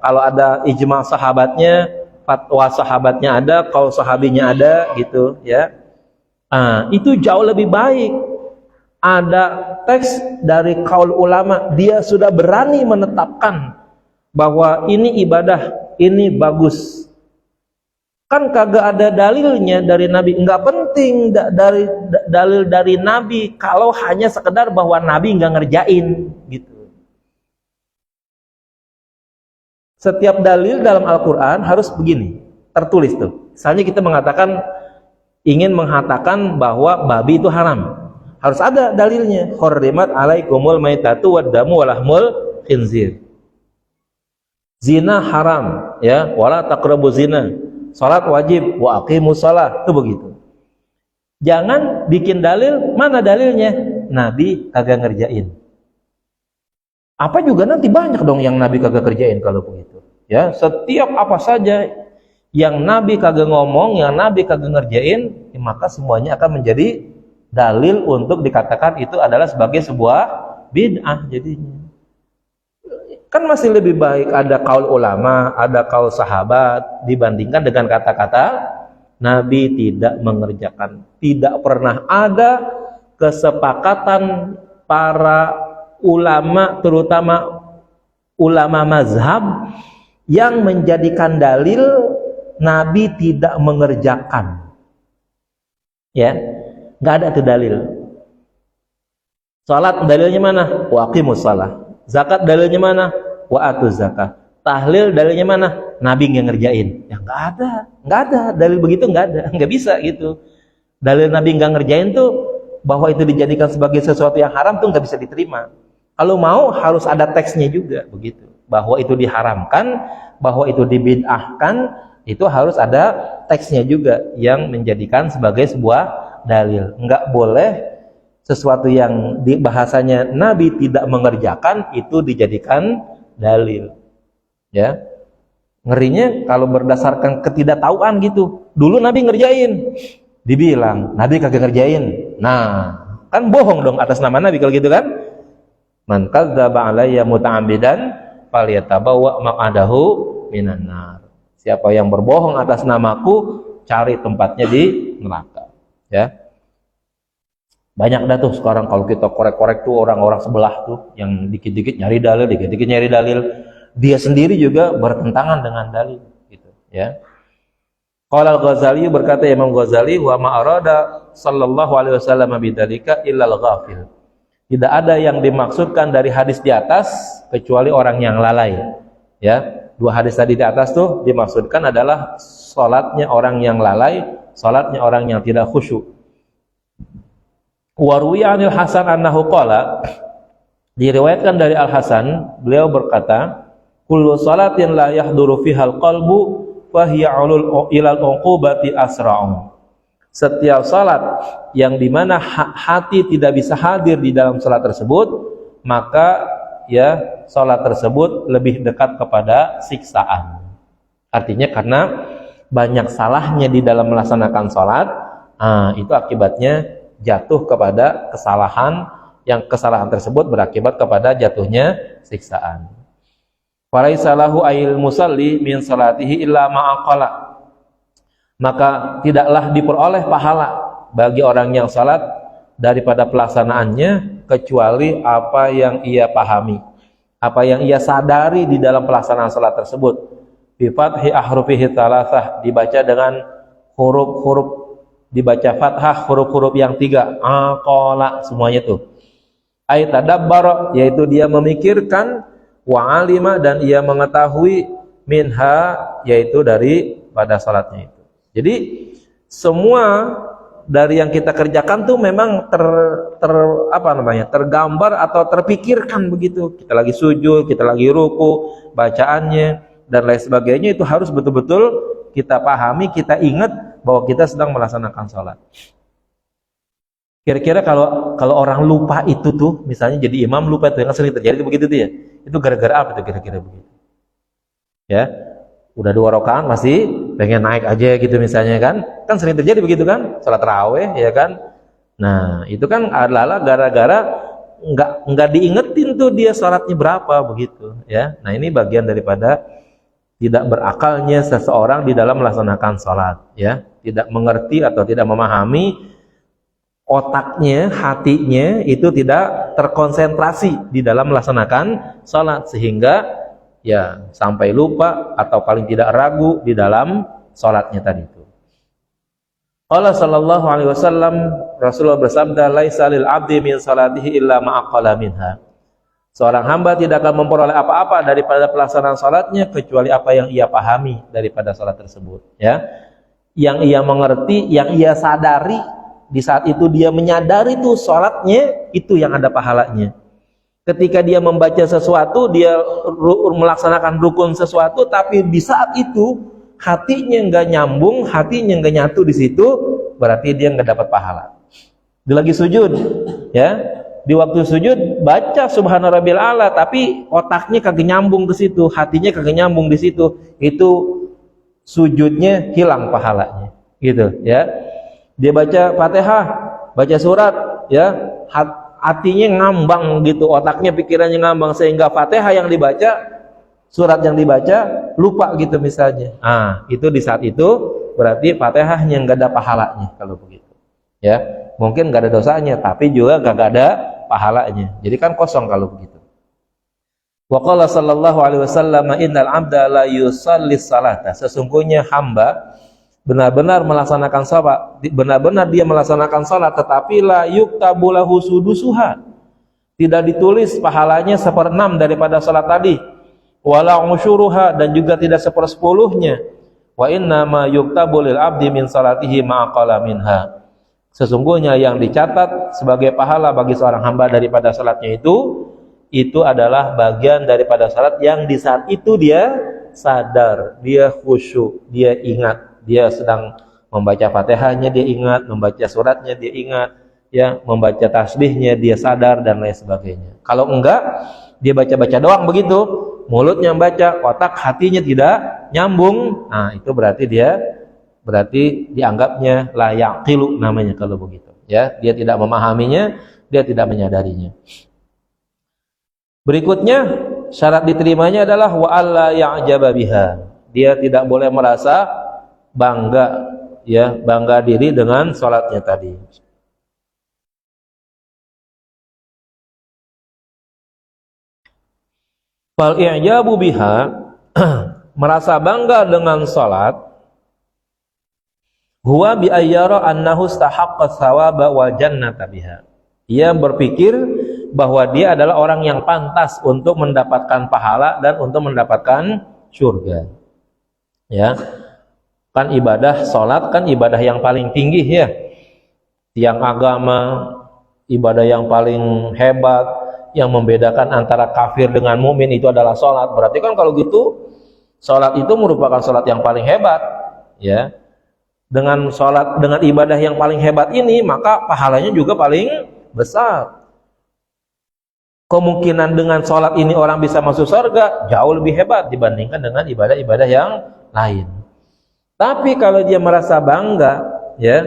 kalau ada ijma sahabatnya, fatwa sahabatnya ada, kalau sahabinya ada, gitu, ya. Itu jauh lebih baik. Ada teks dari kaul ulama, dia sudah berani menetapkan bahwa ini ibadah, ini bagus. Kan kagak ada dalilnya dari Nabi, nggak penting dalil dari Nabi kalau hanya sekedar bahwa Nabi nggak ngerjain gitu. Setiap dalil dalam Al-Quran harus begini, tertulis tuh. Misalnya kita ingin mengatakan bahwa babi itu haram, harus ada dalilnya. Hurrimat alaikumul maitatu waddamu walahmul khinzir. Zina haram, ya, wala taqrabu zina. Salat wajib, wa aqimus shalah, itu begitu. Jangan bikin dalil, mana dalilnya? Nabi kagak ngerjain. Apa juga nanti banyak dong yang Nabi kagak kerjain kalau begitu. Ya, setiap apa saja yang Nabi kagak ngomong, yang Nabi kagak ngerjain, maka semuanya akan menjadi dalil untuk dikatakan itu adalah sebagai sebuah bid'ah jadinya. Kan masih lebih baik ada kaul ulama, ada kaul sahabat dibandingkan dengan kata-kata Nabi tidak mengerjakan. Tidak pernah ada kesepakatan para ulama, terutama ulama mazhab, yang menjadikan dalil Nabi tidak mengerjakan. Ya, nggak ada tuh dalil. Salat dalilnya mana? Wa aqimus shalah. Zakat dalilnya mana? Wa atuz zakah. Tahlil dalilnya mana? Nabi nggak ngerjain. Ya nggak ada dalil begitu, nggak bisa gitu. Dalil Nabi nggak ngerjain tuh bahwa itu dijadikan sebagai sesuatu yang haram tuh nggak bisa diterima. Kalau mau harus ada teksnya juga begitu. Bahwa itu diharamkan, bahwa itu dibid'ahkan, itu harus ada teksnya juga yang menjadikan sebagai sebuah dalil. Nggak boleh sesuatu yang di bahasanya Nabi tidak mengerjakan itu dijadikan dalil. Ya. Ngerinya kalau berdasarkan ketidaktahuan gitu. Dulu Nabi ngerjain, dibilang Nabi kagak ngerjain. Nah, kan bohong dong atas nama Nabi kalau gitu kan? Man kadzdzaba alayya muta'ammidan falyatabawwa maq'adahu minan nar. Siapa yang berbohong atas namaku, cari tempatnya di neraka. Ya. Banyak dah tuh sekarang kalau kita korek-korek tuh orang-orang sebelah tuh yang dikit-dikit nyari dalil, dikit-dikit nyari dalil, dia sendiri juga bertentangan dengan dalil gitu, ya. Qala Al-Ghazali, berkata Imam Ghazali, wa ma arada sallallahu alaihi wasallam bidzalika illa al-ghafil. Tidak ada yang dimaksudkan dari hadis di atas kecuali orang yang lalai, ya. Dua hadis tadi di atas tuh dimaksudkan adalah salatnya orang yang lalai, salatnya orang yang tidak khusyuk. Warwiya anil Hasan annahu qala, diriwayatkan dari Al Hasan, beliau berkata, kullu salatin la yahduru fihal qalbu fa hiya ilal uqubati asra'u. Setiap salat yang dimana hati tidak bisa hadir di dalam salat tersebut, maka ya salat tersebut lebih dekat kepada siksaan. Artinya karena banyak salahnya di dalam melaksanakan salat, itu akibatnya jatuh kepada kesalahan, yang kesalahan tersebut berakibat kepada jatuhnya siksaan. Falaisa lahu ayil musalli min salatihi illa ma'aqala. Maka tidaklah diperoleh pahala bagi orang yang salat daripada pelaksanaannya kecuali apa yang ia pahami, apa yang ia sadari di dalam pelaksanaan salat tersebut. Bi fathi ahrufihi tsalatsah, dibaca dengan huruf-huruf, dibaca fathah huruf-huruf yang 3, aqala, semuanya tuh. Ay tadabbara, yaitu dia memikirkan, wa alima, dan ia mengetahui, minha, yaitu dari pada salatnya itu. Jadi semua dari yang kita kerjakan tuh memang tergambar atau terpikirkan begitu. Kita lagi sujud, kita lagi ruku, bacaannya dan lain sebagainya itu harus betul-betul kita pahami, kita ingat bahwa kita sedang melaksanakan sholat. Kira-kira kalau orang lupa itu tuh, misalnya jadi imam lupa itu, yang sering terjadi itu begitu tuh ya. Itu gara-gara apa tuh kira-kira begitu? Ya, udah 2 rakaat masih pengen naik aja gitu misalnya kan? Kan sering terjadi begitu kan? Salat tarawih ya kan? Nah, itu kan adalah gara-gara nggak diingetin tuh dia salatnya berapa begitu ya. Nah, ini bagian daripada tidak berakalnya seseorang di dalam melaksanakan salat ya. Tidak mengerti atau tidak memahami, otaknya, hatinya itu tidak terkonsentrasi di dalam melaksanakan salat sehingga ya sampai lupa atau paling tidak ragu di dalam salatnya tadi itu. Allah sallallahu alaihi wasallam, Rasulullah bersabda, "Laisa lil 'abdi min salatihi illa ma aqala minha." Seorang hamba tidak akan memperoleh apa-apa daripada pelaksanaan salatnya kecuali apa yang ia pahami daripada salat tersebut, ya. Yang ia mengerti, yang ia sadari. Di saat itu dia menyadari tuh sholatnya itu yang ada pahalanya. Ketika dia membaca sesuatu, dia melaksanakan rukun sesuatu, tapi di saat itu hatinya nggak nyambung, hatinya nggak nyatu di situ, berarti dia nggak dapat pahala. Dia lagi sujud, ya, di waktu sujud baca Subhana Rabbil A'la, tapi otaknya kagak nyambung ke situ, hatinya kagak nyambung di situ, itu sujudnya hilang pahalanya, gitu, ya. Dia baca Fatihah, baca surat, ya, hatinya ngambang gitu, otaknya, pikirannya ngambang sehingga Fatihah yang dibaca, surat yang dibaca lupa gitu misalnya. Ah, itu di saat itu berarti Fatihahnya nggak ada pahalanya kalau begitu. Ya, mungkin nggak ada dosanya, tapi juga nggak ada pahalanya. Jadi kan kosong kalau begitu. Wa qala sallallahu alaihi wasallam, innal 'abda la yusalli salata. Sesungguhnya hamba benar-benar melaksanakan salat, benar-benar dia melaksanakan salat, tetapi la yuktabu lahu sudusuha, tidak ditulis pahalanya 1/6 daripada salat tadi, wala usyuruha, dan juga tidak 1/10-nya. Wa inna ma yuktabu lil abdi min salatihi ma aqala minha. Sesungguhnya yang dicatat sebagai pahala bagi seorang hamba daripada salatnya itu adalah bagian daripada salat yang di saat itu dia sadar, dia khusyuk, dia ingat. Dia sedang membaca Fatihahnya, dia ingat, membaca suratnya dia ingat, ya, membaca tasbihnya dia sadar dan lain sebagainya. Kalau enggak, dia baca-baca doang begitu, mulutnya membaca, otak hatinya tidak nyambung. Nah, itu berarti dianggapnya la yaqilu namanya kalau begitu, ya. Dia tidak memahaminya, dia tidak menyadarinya. Berikutnya syarat diterimanya adalah wa alla ya'jaba biha. Dia tidak boleh merasa bangga, ya, bangga diri dengan sholatnya tadi. Fal i'jabu biha, merasa bangga dengan sholat, huwa bi ayyara annahu istahaqqa thawaba wal jannata biha. Ia berpikir bahwa dia adalah orang yang pantas untuk mendapatkan pahala dan untuk mendapatkan surga. Ya. Kan ibadah sholat kan ibadah yang paling tinggi, ya, tiang agama, ibadah yang paling hebat, yang membedakan antara kafir dengan mukmin itu adalah sholat. Berarti kan kalau gitu sholat itu merupakan sholat yang paling hebat, ya. Dengan sholat, dengan ibadah yang paling hebat ini, maka pahalanya juga paling besar. Kemungkinan dengan sholat ini orang bisa masuk surga jauh lebih hebat dibandingkan dengan ibadah-ibadah yang lain. Tapi kalau dia merasa bangga, ya,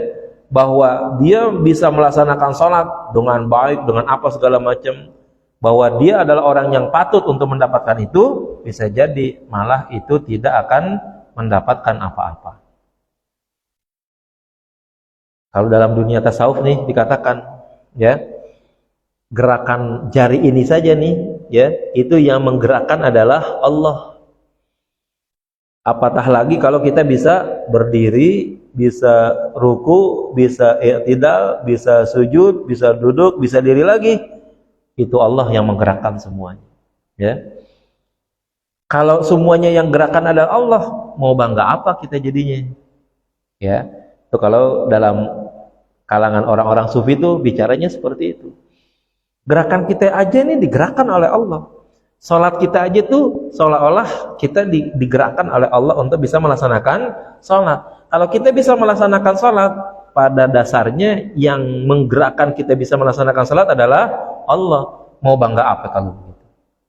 bahwa dia bisa melaksanakan sholat dengan baik, dengan apa segala macam, bahwa dia adalah orang yang patut untuk mendapatkan itu, bisa jadi malah itu tidak akan mendapatkan apa-apa. Kalau dalam dunia tasawuf nih dikatakan, ya, gerakan jari ini saja nih, ya, itu yang menggerakkan adalah Allah. Apatah lagi kalau kita bisa berdiri, bisa ruku, bisa i'tidal, bisa sujud, bisa duduk, bisa diri lagi. Itu Allah yang menggerakkan semuanya, ya. Kalau semuanya yang gerakan adalah Allah, mau bangga apa kita jadinya? Ya. Itu kalau dalam kalangan orang-orang sufi itu bicaranya seperti itu. Gerakan kita aja ini digerakkan oleh Allah. Salat kita aja tuh seolah-olah kita digerakkan oleh Allah untuk bisa melaksanakan salat. Kalau kita bisa melaksanakan salat, pada dasarnya yang menggerakkan kita bisa melaksanakan salat adalah Allah. Mau bangga apa kalau begitu?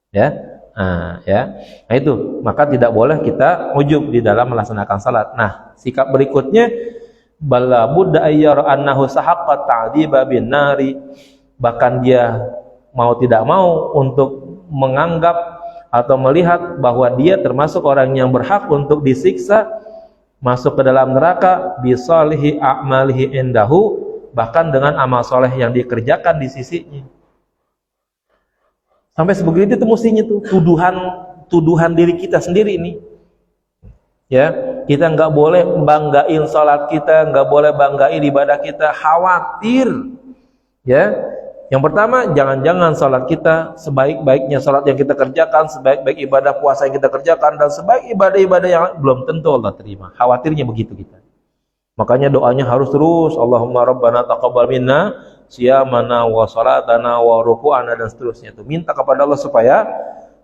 Ya. Nah itu, maka tidak boleh kita ujub di dalam melaksanakan salat. Nah, sikap berikutnya bala budda ayyara annahu sahaqqa ta'diba bin nari, bahkan dia mau tidak mau untuk menganggap atau melihat bahwa dia termasuk orang yang berhak untuk disiksa, masuk ke dalam neraka bisalihi a'malihi indahu, bahkan dengan amal soleh yang dikerjakan di sisinya. Sampai sebegitu itu mestinya tuh tuduhan diri kita sendiri ini. Ya, kita nggak boleh banggain sholat kita, nggak boleh banggain ibadah kita, khawatir. Ya, yang pertama, jangan-jangan sholat kita sebaik-baiknya sholat yang kita kerjakan, sebaik-baik ibadah puasa yang kita kerjakan, dan sebaik ibadah-ibadah yang belum tentu Allah terima. Khawatirnya begitu kita. Makanya doanya harus terus, Allahumma Rabbana taqabbal minna siyamana wa sholatana wa ruku'ana, dan seterusnya. Itu minta kepada Allah supaya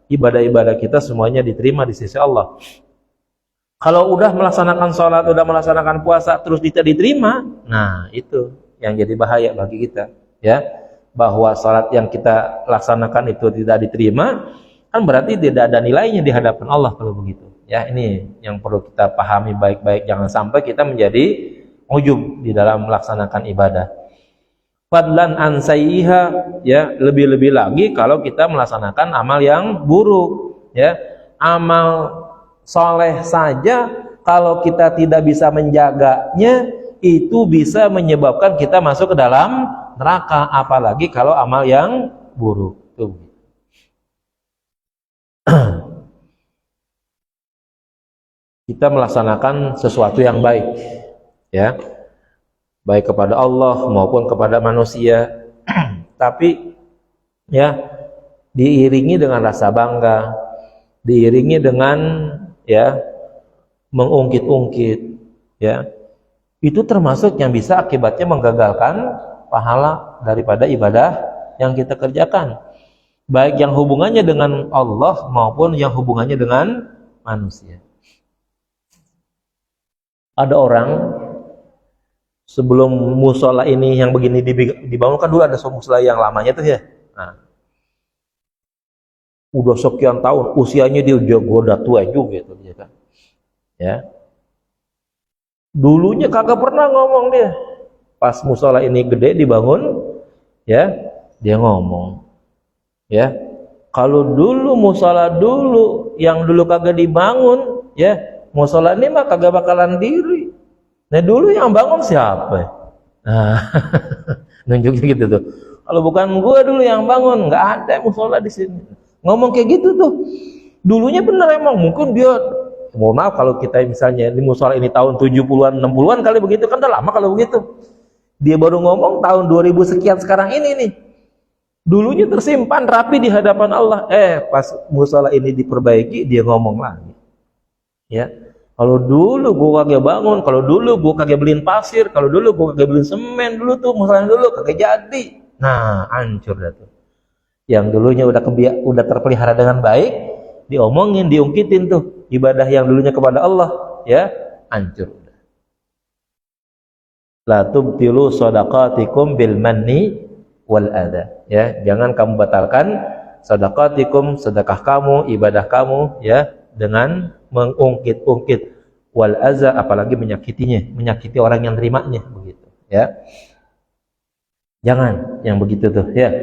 ibadah-ibadah kita semuanya diterima di sisi Allah. Kalau udah melaksanakan sholat, udah melaksanakan puasa, terus tidak diterima, nah itu yang jadi bahaya bagi kita, ya. Bahwa sholat yang kita laksanakan itu tidak diterima, kan berarti tidak ada nilainya di hadapan Allah kalau begitu. Ya, ini yang perlu kita pahami baik-baik, jangan sampai kita menjadi ujub di dalam melaksanakan ibadah. Fadlan an sayyiha, ya, lebih-lebih lagi kalau kita melaksanakan amal yang buruk, ya. Amal soleh saja kalau kita tidak bisa menjaganya, itu bisa menyebabkan kita masuk ke dalam neraka, apalagi kalau amal yang buruk. Kita melaksanakan sesuatu yang baik, ya, baik kepada Allah maupun kepada manusia, tapi ya diiringi dengan rasa bangga, diiringi dengan ya mengungkit-ungkit, ya, itu termasuk yang bisa akibatnya menggagalkan pahala daripada ibadah yang kita kerjakan, baik yang hubungannya dengan Allah maupun yang hubungannya dengan manusia. Ada orang sebelum musola ini yang begini dibangun, kan dulu ada musola yang lamanya tuh, ya. Nah, udah sekian tahun, usianya dia udah tua juga itu, ya kan. Ya. Dulunya kagak pernah ngomong dia. Pas musola ini gede dibangun, ya, dia ngomong. Ya. Kalau dulu musola dulu yang dulu kagak dibangun, ya, musola ini mah kagak bakalan diri. Nah, dulu yang bangun siapa? Nah, nunjukin gitu tuh. Kalau bukan gua dulu yang bangun, nggak ada musola di sini. Ngomong kayak gitu tuh. Dulunya bener emang, mungkin dia, mohon maaf kalau kita misalnya di musola ini tahun 70-an, 60-an kali begitu, kan udah lama kalau begitu. Dia baru ngomong tahun 2000 sekian sekarang ini nih. Dulunya tersimpan rapi di hadapan Allah. Pas musola ini diperbaiki, dia ngomong lagi. Ya. Kalau dulu gua kagak bangun, kalau dulu gua kagak beliin pasir, kalau dulu gua kagak beliin semen, dulu tuh musola dulu kagak jadi. Nah, hancur dah tuh. Yang dulunya udah terpelihara dengan baik, diomongin, diungkitin tuh ibadah yang dulunya kepada Allah, ya, hancur. La tubtilu shadaqatikum bil manni wal adha, ya, jangan kamu batalkan shadaqatikum, sedekah kamu, ibadah kamu, ya, dengan mengungkit-ungkit, wal adha, apalagi menyakiti orang yang nerimanya, begitu, ya. Jangan yang begitu tuh, ya.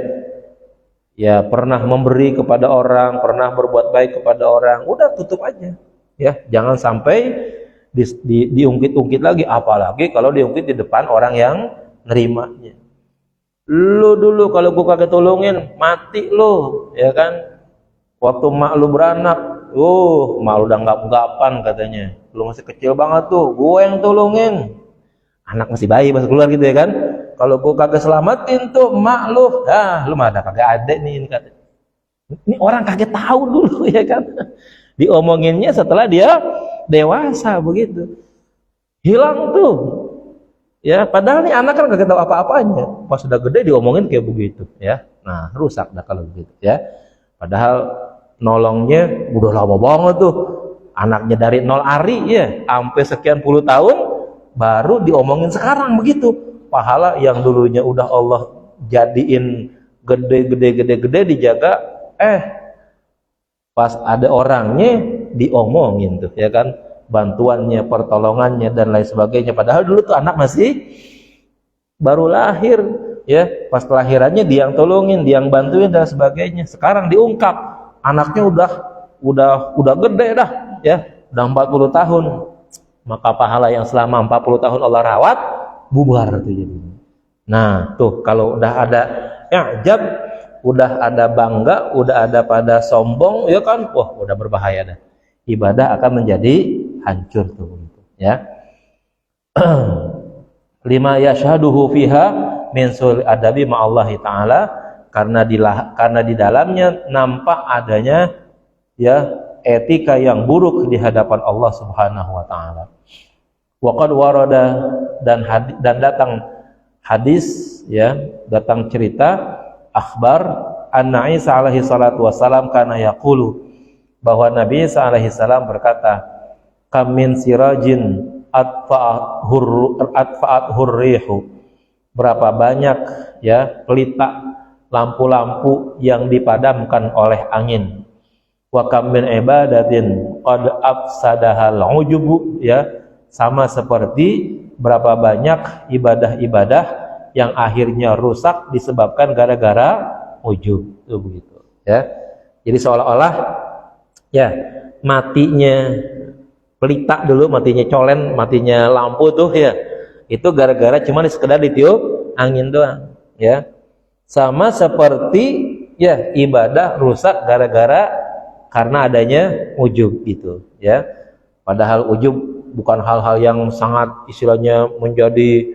Ya, pernah memberi kepada orang, pernah berbuat baik kepada orang, udah tutup aja, ya. Jangan sampai diungkit-ungkit lagi, apalagi kalau diungkit di depan orang yang nerimanya. Lu dulu kalau gua kagak tolongin, mati lu, ya kan. Waktu mak lu beranak, mak lu udah nggap-ngapan katanya, lu masih kecil banget tuh, gua yang tolongin. Anak masih bayi, masih keluar gitu, ya kan. Kalau gua kagak selamatin tuh mak lu, lu mah ada kagak ada nih, ini kata. Ini orang kagak tahu dulu, ya kan. Diomonginnya setelah dia dewasa begitu. Hilang tuh. Ya, padahal nih anak kan kagak tahu apa-apanya. Pas sudah gede diomongin kayak begitu, ya. Nah, rusak dah kalau begitu, ya. Padahal nolongnya udah lama banget tuh. Anaknya dari 0 hari, ya, sampai sekian puluh tahun baru diomongin sekarang begitu. Pahala yang dulunya udah Allah jadiin gede dijaga, pas ada orangnya diomongin tuh, ya kan, bantuannya, pertolongannya dan lain sebagainya. Padahal dulu tuh anak masih baru lahir, ya, pas kelahirannya dia yang tolongin, dia yang bantuin dan sebagainya. Sekarang diungkap anaknya udah gede dah, ya, udah 40 tahun. Maka pahala yang selama 40 tahun Allah rawat bubar tuh jadi. Nah, tuh kalau udah ada i'jab, udah ada bangga, udah ada pada sombong, ya kan, wah udah berbahaya dah. Ibadah akan menjadi hancur tuh, ya. Lima yashhaduhu fiha min sul adabi ma'allahi ta'ala, karena di dalamnya nampak adanya, ya, etika yang buruk di hadapan Allah Subhanahu wa taala. Wa qad warada, dan datang hadis, ya, datang cerita akhbar anna Isa alaihi salatu wassalam kana yaqulu, bahwa Nabi Isa alaihi salam berkata, kam min sirajin atfa'athur rihu, berapa banyak, ya, pelita, lampu-lampu yang dipadamkan oleh angin. Wa kam min ibadatin qad afsadahal ujubu, ya, sama seperti berapa banyak ibadah-ibadah yang akhirnya rusak disebabkan gara-gara ujub, itu begitu, ya. Jadi seolah-olah, ya, matinya pelita dulu, matinya colen, matinya lampu tuh, ya, itu gara-gara cuma sekedar ditiup angin doang, ya. Sama seperti, ya, ibadah rusak gara-gara karena adanya ujub gitu, ya. Padahal ujub bukan hal-hal yang sangat istilahnya menjadi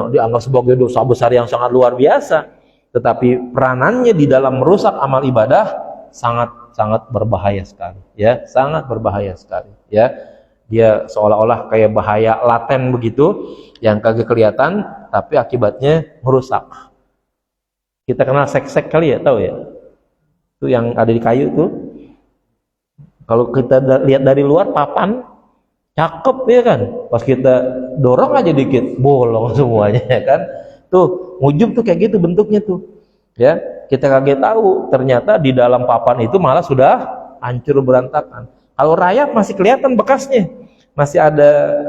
dianggap sebagai dosa besar yang sangat luar biasa, tetapi peranannya di dalam merusak amal ibadah sangat berbahaya sekali, ya, sangat berbahaya sekali, ya. Dia seolah-olah kayak bahaya laten begitu yang kagak kelihatan tapi akibatnya merusak. Kita kenal sek-sek kali ya, tahu ya, itu yang ada di kayu tuh. Kalau kita lihat dari luar papan cakep, ya kan, pas kita dorong aja dikit bolong semuanya, ya kan. Tuh ujub tuh kayak gitu bentuknya tuh, ya. Kita kaget tahu ternyata di dalam papan itu malah sudah hancur berantakan. Kalau rayap masih kelihatan bekasnya, masih ada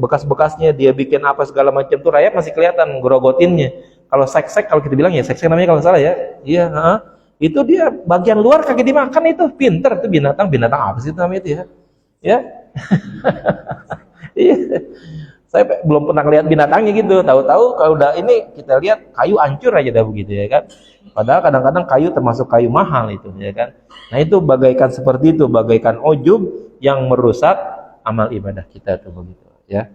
bekas-bekasnya, dia bikin apa segala macam tuh rayap masih kelihatan grogotinnya. Kalau sek-sek, kalau kita bilang ya sek-sek namanya kalau salah, ya, iya, itu dia bagian luar kagak dimakan, itu pinter, itu binatang apa sih itu namanya itu, ya, ya. Iya, saya belum pernah lihat binatangnya gitu, tahu-tahu kalau udah ini kita lihat kayu hancur aja dah begitu, ya kan. Padahal kadang-kadang kayu termasuk kayu mahal itu, ya kan. Nah itu bagaikan seperti itu, bagaikan ujub yang merusak amal ibadah kita tuh begitu, ya.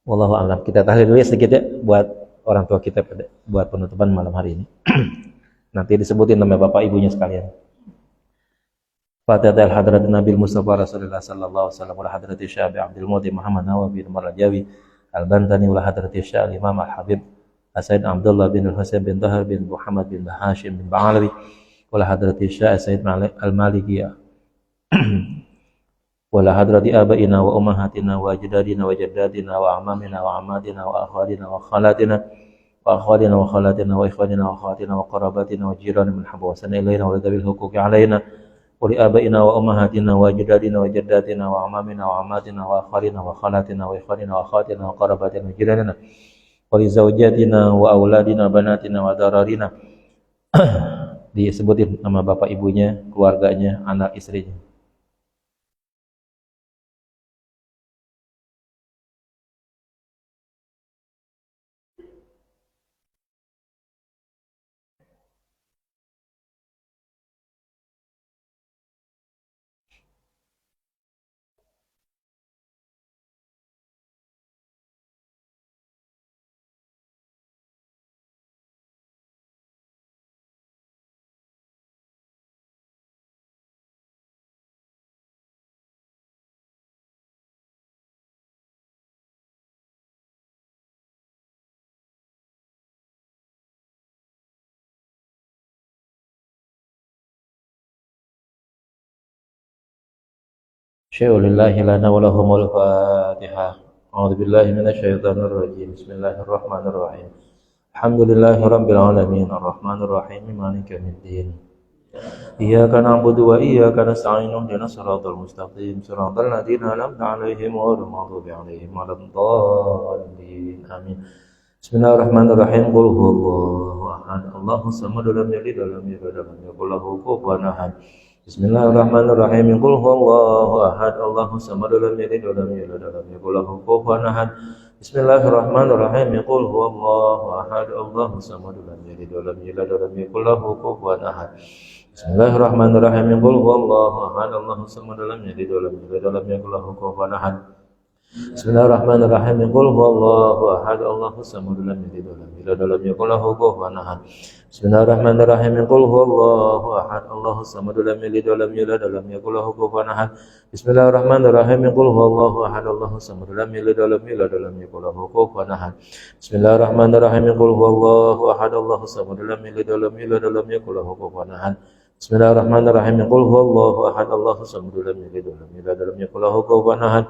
Wallahu a'lam. Kita tahlil dulu ya sedikit, ya, buat orang tua kita, buat penutupan malam hari ini. Nanti disebutin nama bapak ibunya sekalian. Fatihah hadrat Nabi Mustafa Rasulullah sallallahu alaihi wasallam, wa hadrati Syekh Abdul Muti Muhammad Nawawi Al-Marjawi Al-Bantani, wa hadrati Syekh Imam Al-Habib Sayyid Abdullah bin Husain bin Tahir bin Muhammad bin Hashim bin Ba'alawi, wa hadrati Syekh Sayyid Al-Maliki, wa hadrati abaina wa ummahatina wa ajdadina wa jaddadina wa amamina wa amadina wa akhwadina wa khalatina wa akhwadina wa khalatina wa ikhwanina wa akhawatina wa qarabatina wa jirana min habwasana ilaina wa dhabil huquqi alaina wa li abaina wa ummahatina wa ajdadina wa jaddatina wa amamina wa amatina wa akhwarina wa khalatina wa ikhwanina wa akhawatina wa qarabatina wa jirana wa li zawjatina wa auladina banatina wa dararina. Disebutin nama bapak ibunya, keluarganya, anak istrinya. شيء لله لنا ولهم الفاتحة. أعوذ بالله من الشيطان الرجيم. بسم الله الرحمن الرحيم. الحمد لله رب العالمين الرحمن الرحيم مالك يوم الدين إياك نعبد وإياك نستعين اهدنا الصراط المستقيم صراط الذين أنعمت عليهم غير المغضوب عليهم ولا الضالين آمين. بسم الله الرحمن الرحيم. قل هو الله أحد الله الصمد لم يلد ولم يولد ولم يكن له كفوا أحد. بسم الله الرحمن الرحيم. قل هو الله أحد الله الصمد لم يلد ولم يولد ولم يكن له كفوا أحد. بسم الله الرحمن الرحيم. قل هو الله أحد الله الصمد لم يلد ولم يولد ولم يكن له كفوا أحد. بسم الله الرحمن الرحيم. قل هو الله أحد الله الصمد لم يلد ولم يولد ولم يكن له كفوا أحد. بسم الله الرحمن الرحيم. قل هو الله أحد الله الصمد لم يلد ولم يولد ولم يكن له كفوا أحد. بسم الله الرحمن الرحيم. قل هو الله أحد الله الصمد لم يلد ولم يولد ولم يكن له كفوا أحد. بسم الله الرحمن الرحيم. قل هو الله أحد الله الصمد لم يلد ولم يولد ولم يكن له كفوا أحد. بسم الله الرحمن الرحيم. قل هو الله أحد الله الصمد لم يلد ولم يولد ولم يكن له كفوا أحد. بسم الله الرحمن الرحيم. قل هو الله أحد الله الصمد لم يلد ولم يولد ولم يكن له كفوا أحد.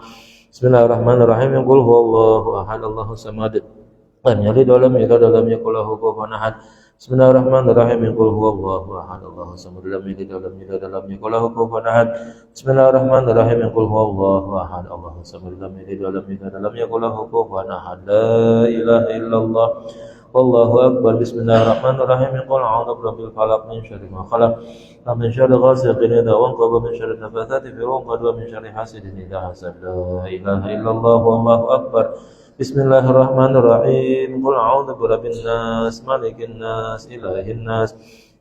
بسم الله الرحمن الرحيم. قل هو الله أحد الله الصمد لم يلد ولم يولد ولم يكن له كفوا أحد. بسم الله الرحمن الرحيم. قل هو الله أحد الله الصمد لم يلد ولم يولد ولم يكن له كفوا أحد. بسم الله الرحمن الرحيم. قل هو الله أحد الله الصمد لم يلد ولم يولد ولم يكن له كفوا أحد. لا إله إلا الله والله أكبر. بسم الله الرحمن الرحيم. قل أعوذ برب الفلق من شر ما خلق ومن شر غاسق إذا وقب ومن شر النفاثات في العقد ومن شر حاسد إذا حسد. لا إله إلا الله والله أكبر. بسم الله الرحمن الرحيم. قل أعوذ برب الناس مالك الناس إله الناس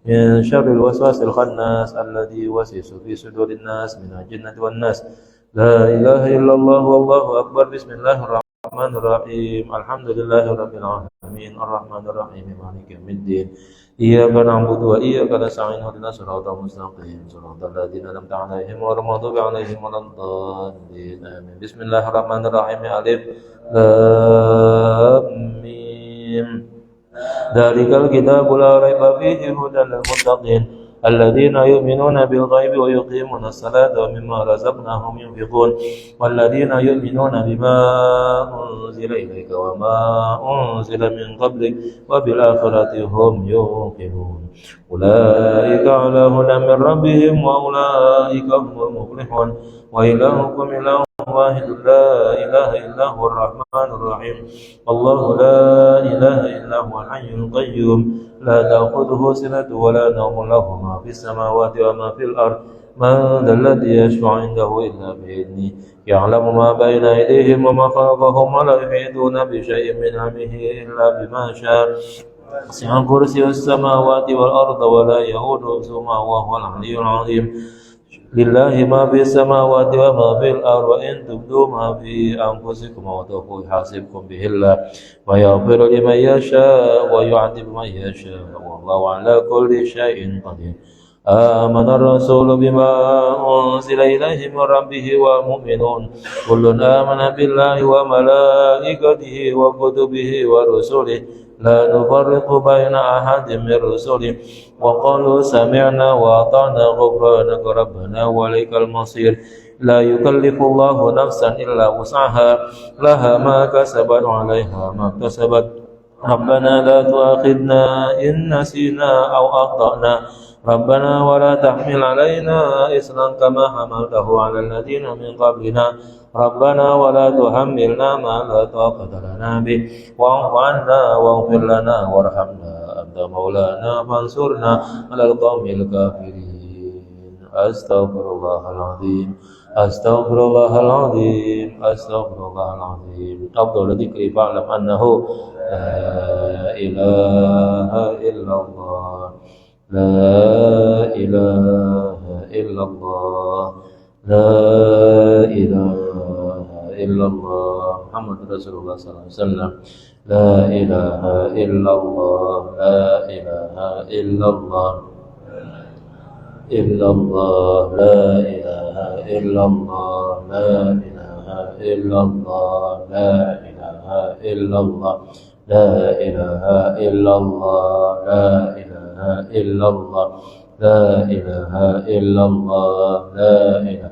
من شر الوسواس الخناس الذي يوسوس في صدور الناس من الجنة والناس. لا إله إلا الله والله أكبر. بسم الله الرحمن الرحيم. الحمد لله رب العالمين الرحمن الرحيم مالك يوم الدين إياك نعبد وإياك نستعين اهدنا الصراط المستقيم صراط الذين أنعمت عليهم غير المغضوب عليهم ولا الضالين آمين. بسم الله الرحمن الرحيم. ألف لام ميم ذلك الكتاب لا ريب فيه هدى للمتقين الذين يؤمنون بالغيب ويقيمون الصلاة ومما رزقناهم ينفقون والذين يؤمنون بما أنزل إليك وما أنزل من قبلك وبالآخرة هم يوقنون أولئك على هدى من ربهم وأولئك هم المفلحون وإلهكم إله واحد لا إله إلا هو الرحمن الرحيم الله لا إله إلا هو الحي القيوم لا تأخذه سنة ولا نوم له ما في السماوات وما في الأرض من ذا الذي يشفع عنده إلا بإذنه يعلم ما بين أيديهم وما خلفهم ولا يحيطون بشيء من علمه إلا بما شاء وسع كرسي السماوات والأرض ولا يؤوده حفظهما وهو العلي العظيم لله ما في السماوات وما في الأرض وإن تبدوا ما في أنفسكم أو تخفوه يحاسبكم به الله ويغفر لمن يشاء ويعذب من يشاء والله على كل شيء قدير. آمن الرسول بما أنزل إليه من ربه والمؤمنون كل آمن بالله وملائكته وكتبه ورسله لا نفرق بين أحد من رسله وقالوا سمعنا وأطعنا غفرانك ربنا وإليك المصير. لا يكلف الله نفسا إلا وسعها لها ما كسبت وعليها ما اكتسبت ربنا لا تؤاخذنا إن نسينا أو أخطأنا ربنا ولا تحمل علينا إصرا كما حملته على الذين من قبلنا ربنا ولا تحملنا ما لا طاقة لنا به واعف عنا واغفر لنا وارحمنا أنت مولانا فانصرنا على القوم الكافرين. أستغفر الله العظيم أستغفر الله العظيم أستغفر الله العظيم. أفضل ذكر فاعلم أنه لا إله إلا الله لا إله إلا الله لا إله إلا الله محمد رسول الله صلى الله عليه وسلم. لا إله إلا الله لا إله إلا الله إلا الله لا إله إلا الله لا إله إلا الله لا إله إلا الله لا إله إلا الله لا إله إلا الله لا إله إلا الله لا إله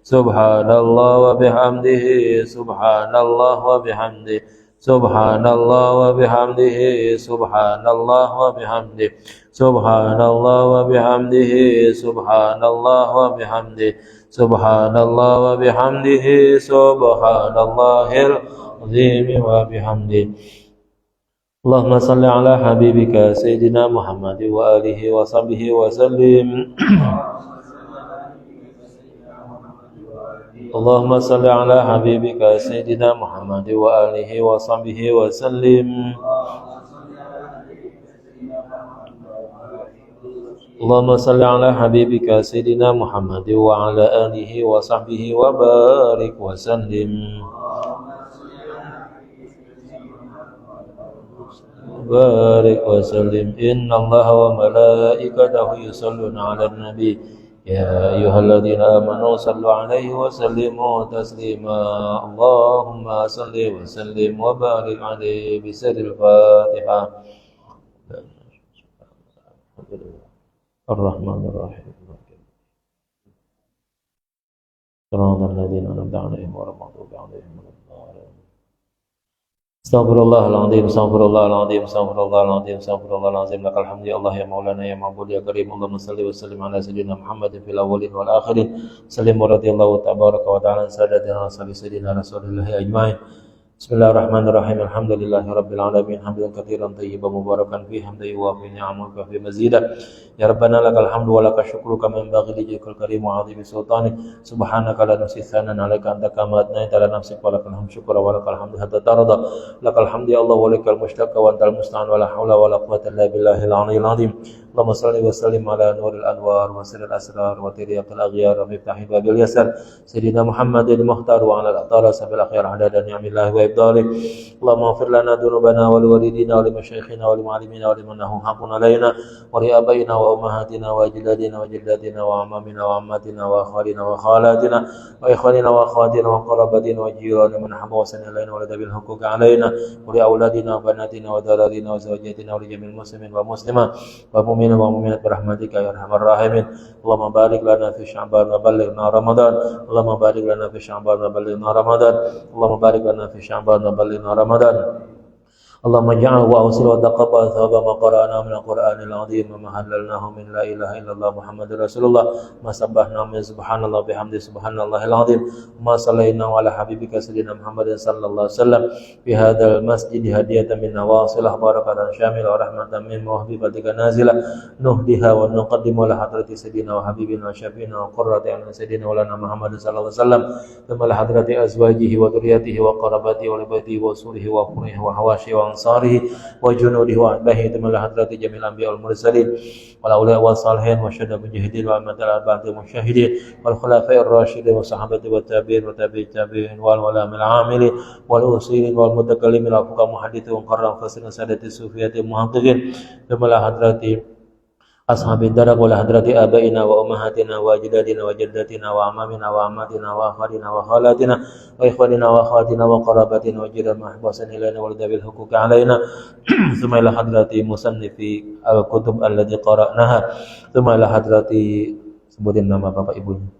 Subhanallah wa bihamdihi, subhanallah wa bihamdihi, subhanallah wa bihamdihi, subhanallah wa bihamdihi, subhanallah wa bihamdihi, subhanallah wa bihamdihi, subhanallah wa bihamdihi, subhanallahil azim wa bihamdihi. Allahumma salli ala habibika sayyidina Muhammad wa alihi wa sahbihi wa sallim. Allahumma salli ala habibika sayyidina Muhammad wa alihi wa sahbihi wa sallim. Allahumma salli ala habibika sayyidina Muhammad wa ala alihi wa sahbihi wa barik wa sallim. Barik wa sallim. Inna Allaha wa malaikatahu yusalluna 'alan nabi. Ya ayyuhalladzina amanu sallu 'alaihi wa sallimu taslima. Allahumma salli wa sallim wa barik 'alaihi bi sirril Fatihah. Ar-Rahmanir Rahim. Siratal ladzina an'amta 'alaihim ghairil maghdubi 'alaihim waladdallin. Astaghfirullahaladzim, astaghfirullahaladzim, astaghfirullahaladzim, astaghfirullahaladzim. Lakal hamdu ya Allah ya Maulana ya Ma'bud ya Karim. Allahumma salli wa sallim ala sayyidina Muhammadin fil awwalin wal akhirin. Sallim wa radiyallahu tabaraka wa ta'ala an sadatina wa sayyidina Rasulillahi ajma'in. Bismillahirrahmanirrahim. Alhamdulillahi rabbil alamin. Hamdan katsiran tayyiban mubarakan fihi hamdan yuwafi ni'amahu wa fi mazida. Ya Rabbana lakal hamdu wa lakal syukru kama yanbaghi li wajhikal karim wa 'azimi sultanik. Subhanaka la nuhsi tsanan 'alaika anta kama athnayta ala nafsika wa lakal hamdu syukra wa lakal hamdu hatta tarda. Lakal hamdu ya Allah wa lakal mushtaq wa antal musta'an wa la haula wa la quwwata illa billahil 'aliyyil 'azim. Allahumma shalli wa sallim ala nuril anwar wa sirril asrar wa tiryaqil aghyar wa miftahi babil yasar sayyidina Muhammadin muhtar wa ala al-aqtar sabil akhyar adada ni'amillahi wa ibdalih. Allahumma ighfir lana dhunubana wa liwalidina wa limashayikhina wa limu'allimina wa liman lahu haqqun alaina wa li abaina wa ummahatina wa ajdadina wa jaddatina wa amamina wa ammatina wa akhwalina wa khalatina wa ikhwanina wa akhwatina wa qarabatina wa jirana man habba wa sanna alaina wa ladabil huquq alaina wa li auladina wa banatina wa daratina wa zawjatina wa li jamil muslimin wa muslimat wa mu'minin wa mu'minat birahmatika ya arhamar rahimin. Allahumma barik lana fi sya'ban wa ballighna ramadan. Allahumma barik lana fi sya'ban wa ballighna ramadan. Allahumma barik lana fi sya'ban wa ballighna ramadan. Allahumma ja'al wa awsil wa taqabbal thawaba ma qara'na min al-Qur'anil 'azim wa ma halalnahu min la ilaha illallah Muhammadur Rasulullah ma sabbahna min subhanallah bihamdi subhanallahil 'azim ma sallaina ala habibika sayyidina Muhammadin sallallahu alaihi wasallam fi hadzal masjid hadiyatan min nawasilah barakatan syamilah wa rahmatan min mawhibatika nazilah nuhdiha wa nuqaddimu ala hadrati sayyidina wa habibina wa syafiina wa qurrati a'yun sayyidina wa lana Muhammadin sallallahu alaihi wasallam thumma ala hadrati azwajihi wa dhurriyyatihi wa qarabatihi wa libatihi wa usulihi wa quraihi wa hawashi wa ansarihi wa junudihi wa ahbahi tamala hadrati jamil anbiya wal mursalin wal awliya wa salihin wa syuhada mujahidin wa amatal arba'ati musyahidin wal khulafa'ir rasyidin wa sahabati wa tabi'in wa tabi'in wal ulama'il amilin wal usilin wal mutakallimin wal fuqaha muhaddithin wa qarran fasirin sadati sufiyati muhaqqiqin tamala hadrati ashabi darak wal hadrati abaina wa ummahatina wa ajdadina wa jaddatina wa amamina wa amatina wa akhadina wa khalatina wa ikhwanina wa akhawatina wa qarabatina wa jiran mahbasan ilaina wal dabil huquq alaina thumma ila hadrati musannifi al-kutub alladhi qara'naha thumma ila hadrati sebutin nama bapak ibunya.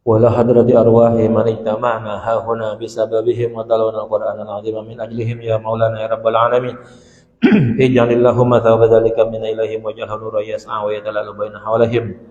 Wala hadrati arwahi man ijtama'na hahuna bisababihim wa talawna al-Qur'an al-'azima min ajlihim ya maulana ya rabbal alamin. Ij'alillahumma thawaba dhalika min ilahim wa jalhu nura yas'a wa yatalalu baina hawlihim.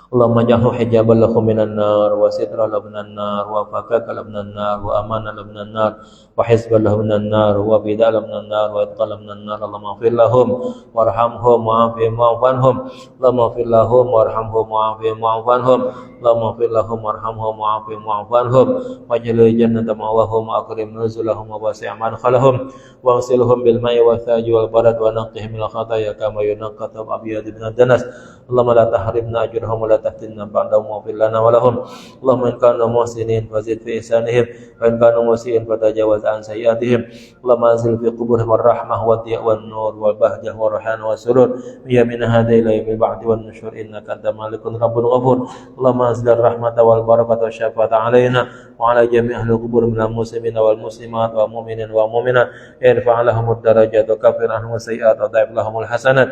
Allahumma ja'alhu hijaban lahum minan nar wa sitran lahum minan nar wa fakaka lahum minan nar wa amanan lahum minan nar wa hizban lahum minan nar wa bida'an lahum minan nar wa itqan lahum minan nar. Allahumma ighfir lahum warhamhum wa'afihim wa'afanhum. Allahumma ighfir lahum warhamhum wa'afihim wa'afanhum. Allahumma ighfir lahum warhamhum wa'afihim wa'afanhum waj'al jannata ma'wahum wa akrim nuzulahum wa wasi' madkhalahum waghsilhum bil ma'i wa thaji wal barad wa naqqihim min al-khataaya kama yunqqa thawb abyad min ad-danas. Allahumma la tahrimna ajrahum wa la ولا تفتنا بعدهم واغفر لنا ولهم اللهم إن كانوا محسنين فزد في إحسانهم وإن كانوا مسيئين فتجاوز عن سيئاتهم اللهم أنزل في قبورهم الرحمة والضياء والنور والبهجة والريحان والسرور من هذا إلى يوم البعث والنشور إنك أنت مالك رب غفور اللهم أنزل الرحمة والبركة والشفاعة علينا وعلى جميع أهل القبور من المسلمين والمسلمات والمؤمنين والمؤمنات ارفع لهم الدرجات وكفر عنهم السيئات وضاعف لهم الحسنات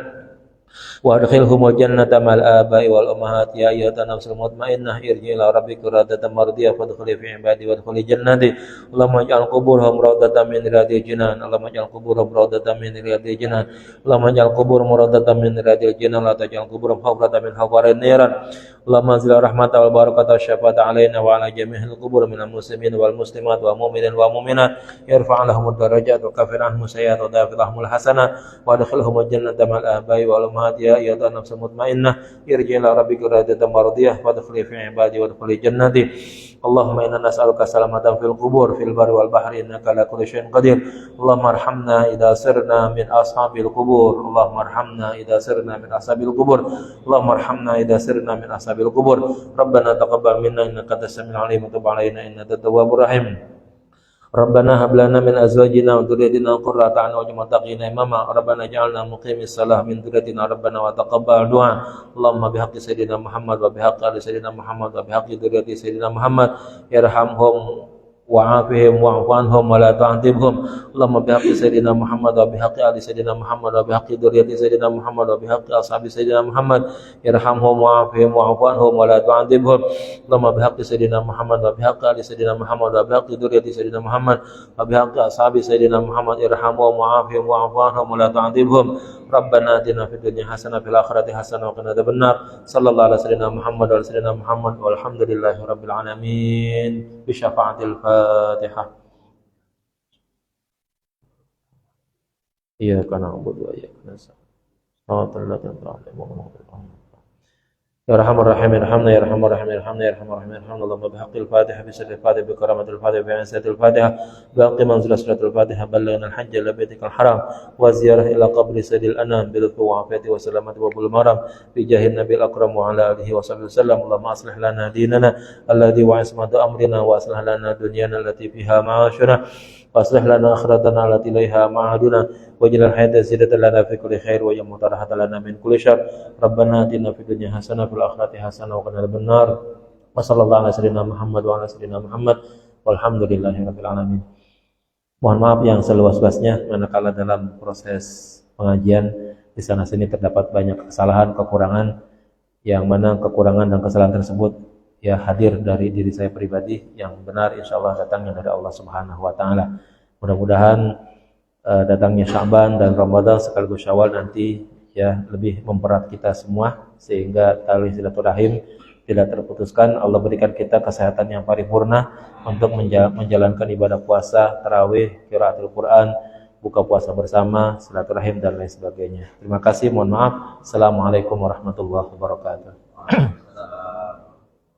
وادخلهم الجنة مع الآباء والأمهات يا أيها النفس المطمئنة ارجعي إلى ربك راضية مرضية فادخلي في عبادي وادخلي جنتي اللهم اجعل قبورهم روضة من رياض الجنان اللهم اجعل قبورهم روضة من رياض الجنان اللهم اجعل قبورهم روضة من رياض الجنان لا تجعل قبورهم حفرة من حفر النيران اللهم انزل الرحمة والبركة والشفاعة علينا وعلى جميع القبور من المسلمين والمسلمات والمؤمنين والمؤمنات يرفع لهم الدرجات وكفر عنهم السيئات وضاعف لهم الحسنات وادخلهم الجنة مع الآباء والأمهات يا أيها النفس المطمئنة ارجعي إلى ربك راضية مرضية فادخلي في عبادي وادخلي جنتي اللهم إنا نسألك سلامة في القبور في البر والبحر إنك على كل شيء قدير اللهم ارحمنا إذا سرنا من أصحاب القبور اللهم ارحمنا إذا سرنا من أصحاب القبور اللهم ارحمنا إذا سرنا من أصحاب القبور ربنا تقبل منا إنك أنت السميع العليم وتب علينا إنك أنت التواب الرحيم ربنا هب لنا من ازواجنا وذريتنا قرة اعين واجعلنا للمتقين اماما ربنا اجعلنا مقيمي الصلاة من ذريتنا ربنا وتقبل دعاء اللهم بحق سيدنا محمد وبحق ال سيدنا محمد وبحق ذرية سيدنا محمد ارحمهم وعافهم واعف عنهم ولا تعذبهم اللهم بحق سيدنا محمد وبحق ال سيدنا محمد وبحق ذرية سيدنا محمد وبحق اصحاب سيدنا محمد ارحمهم وعافهم واعف عنهم ولا تعذبهم اللهم بحق سيدنا محمد وبحق ال سيدنا محمد وبحق ذرية سيدنا محمد وبحق اصحاب سيدنا محمد ارحمهم وعافهم واعف عنهم ولا تعذبهم ربنا آتنا في الدنيا حسنة في الآخرة حسنة وقنا عذاب النار صلى الله على سيدنا محمد وعلى سيدنا محمد والحمد لله رب العالمين بشفاعة الفاتحة إياك نعبد وإياك نستعين صراط الذين أنعمت عليهم يا ارحم الراحمين ارحمنا يا ارحم الراحمين ارحمنا يا ارحم الراحمين ارحمنا اللهم بحق الفاتحة بسر الفاتحة بكرامة الفاتحة بعزة الفاتحة بحق منزل سورة الفاتحة بلغنا الحج إلى بيتك الحرام وزيارة إلى قبر سيد الأنام بلطف وعافية وسلامة وبالمرام بجاه النبي الأكرم وعلى آله وصحبه وسلم اللهم أصلح لنا ديننا الذي وعصمة أمرنا وأصلح لنا دنيانا التي فيها معاشنا وأصلح لنا آخرتنا التي إليها معادنا واجعل الحياة زيادة لنا في كل خير واجعل راحة لنا من كل شر ربنا آتنا في الدنيا حسنة في الآخرة حسنة وقنا عذاب النار وصلى الله على سيدنا محمد وعلى سيدنا Muhammad walhamdulillahi rabbil alamin. Mohon maaf yang seluas-luasnya manakala dalam proses pengajian di sana sini terdapat banyak kesalahan, kekurangan yang mana kekurangan dan kesalahan tersebut ya hadir dari diri saya pribadi, yang benar insyaallah datangnya dari Allah Subhanahu wa taala. Mudah-mudahan datangnya Sya'ban dan Ramadan sekaligus Syawal nanti ya lebih mempererat kita semua sehingga tali silaturahim tidak terputuskan. Allah berikan kita kesehatan yang paripurna untuk menjalankan ibadah puasa, tarawih, qiraatul Quran, buka puasa bersama, silaturahim dan lain sebagainya. Terima kasih, mohon maaf. Assalamualaikum warahmatullahi wabarakatuh.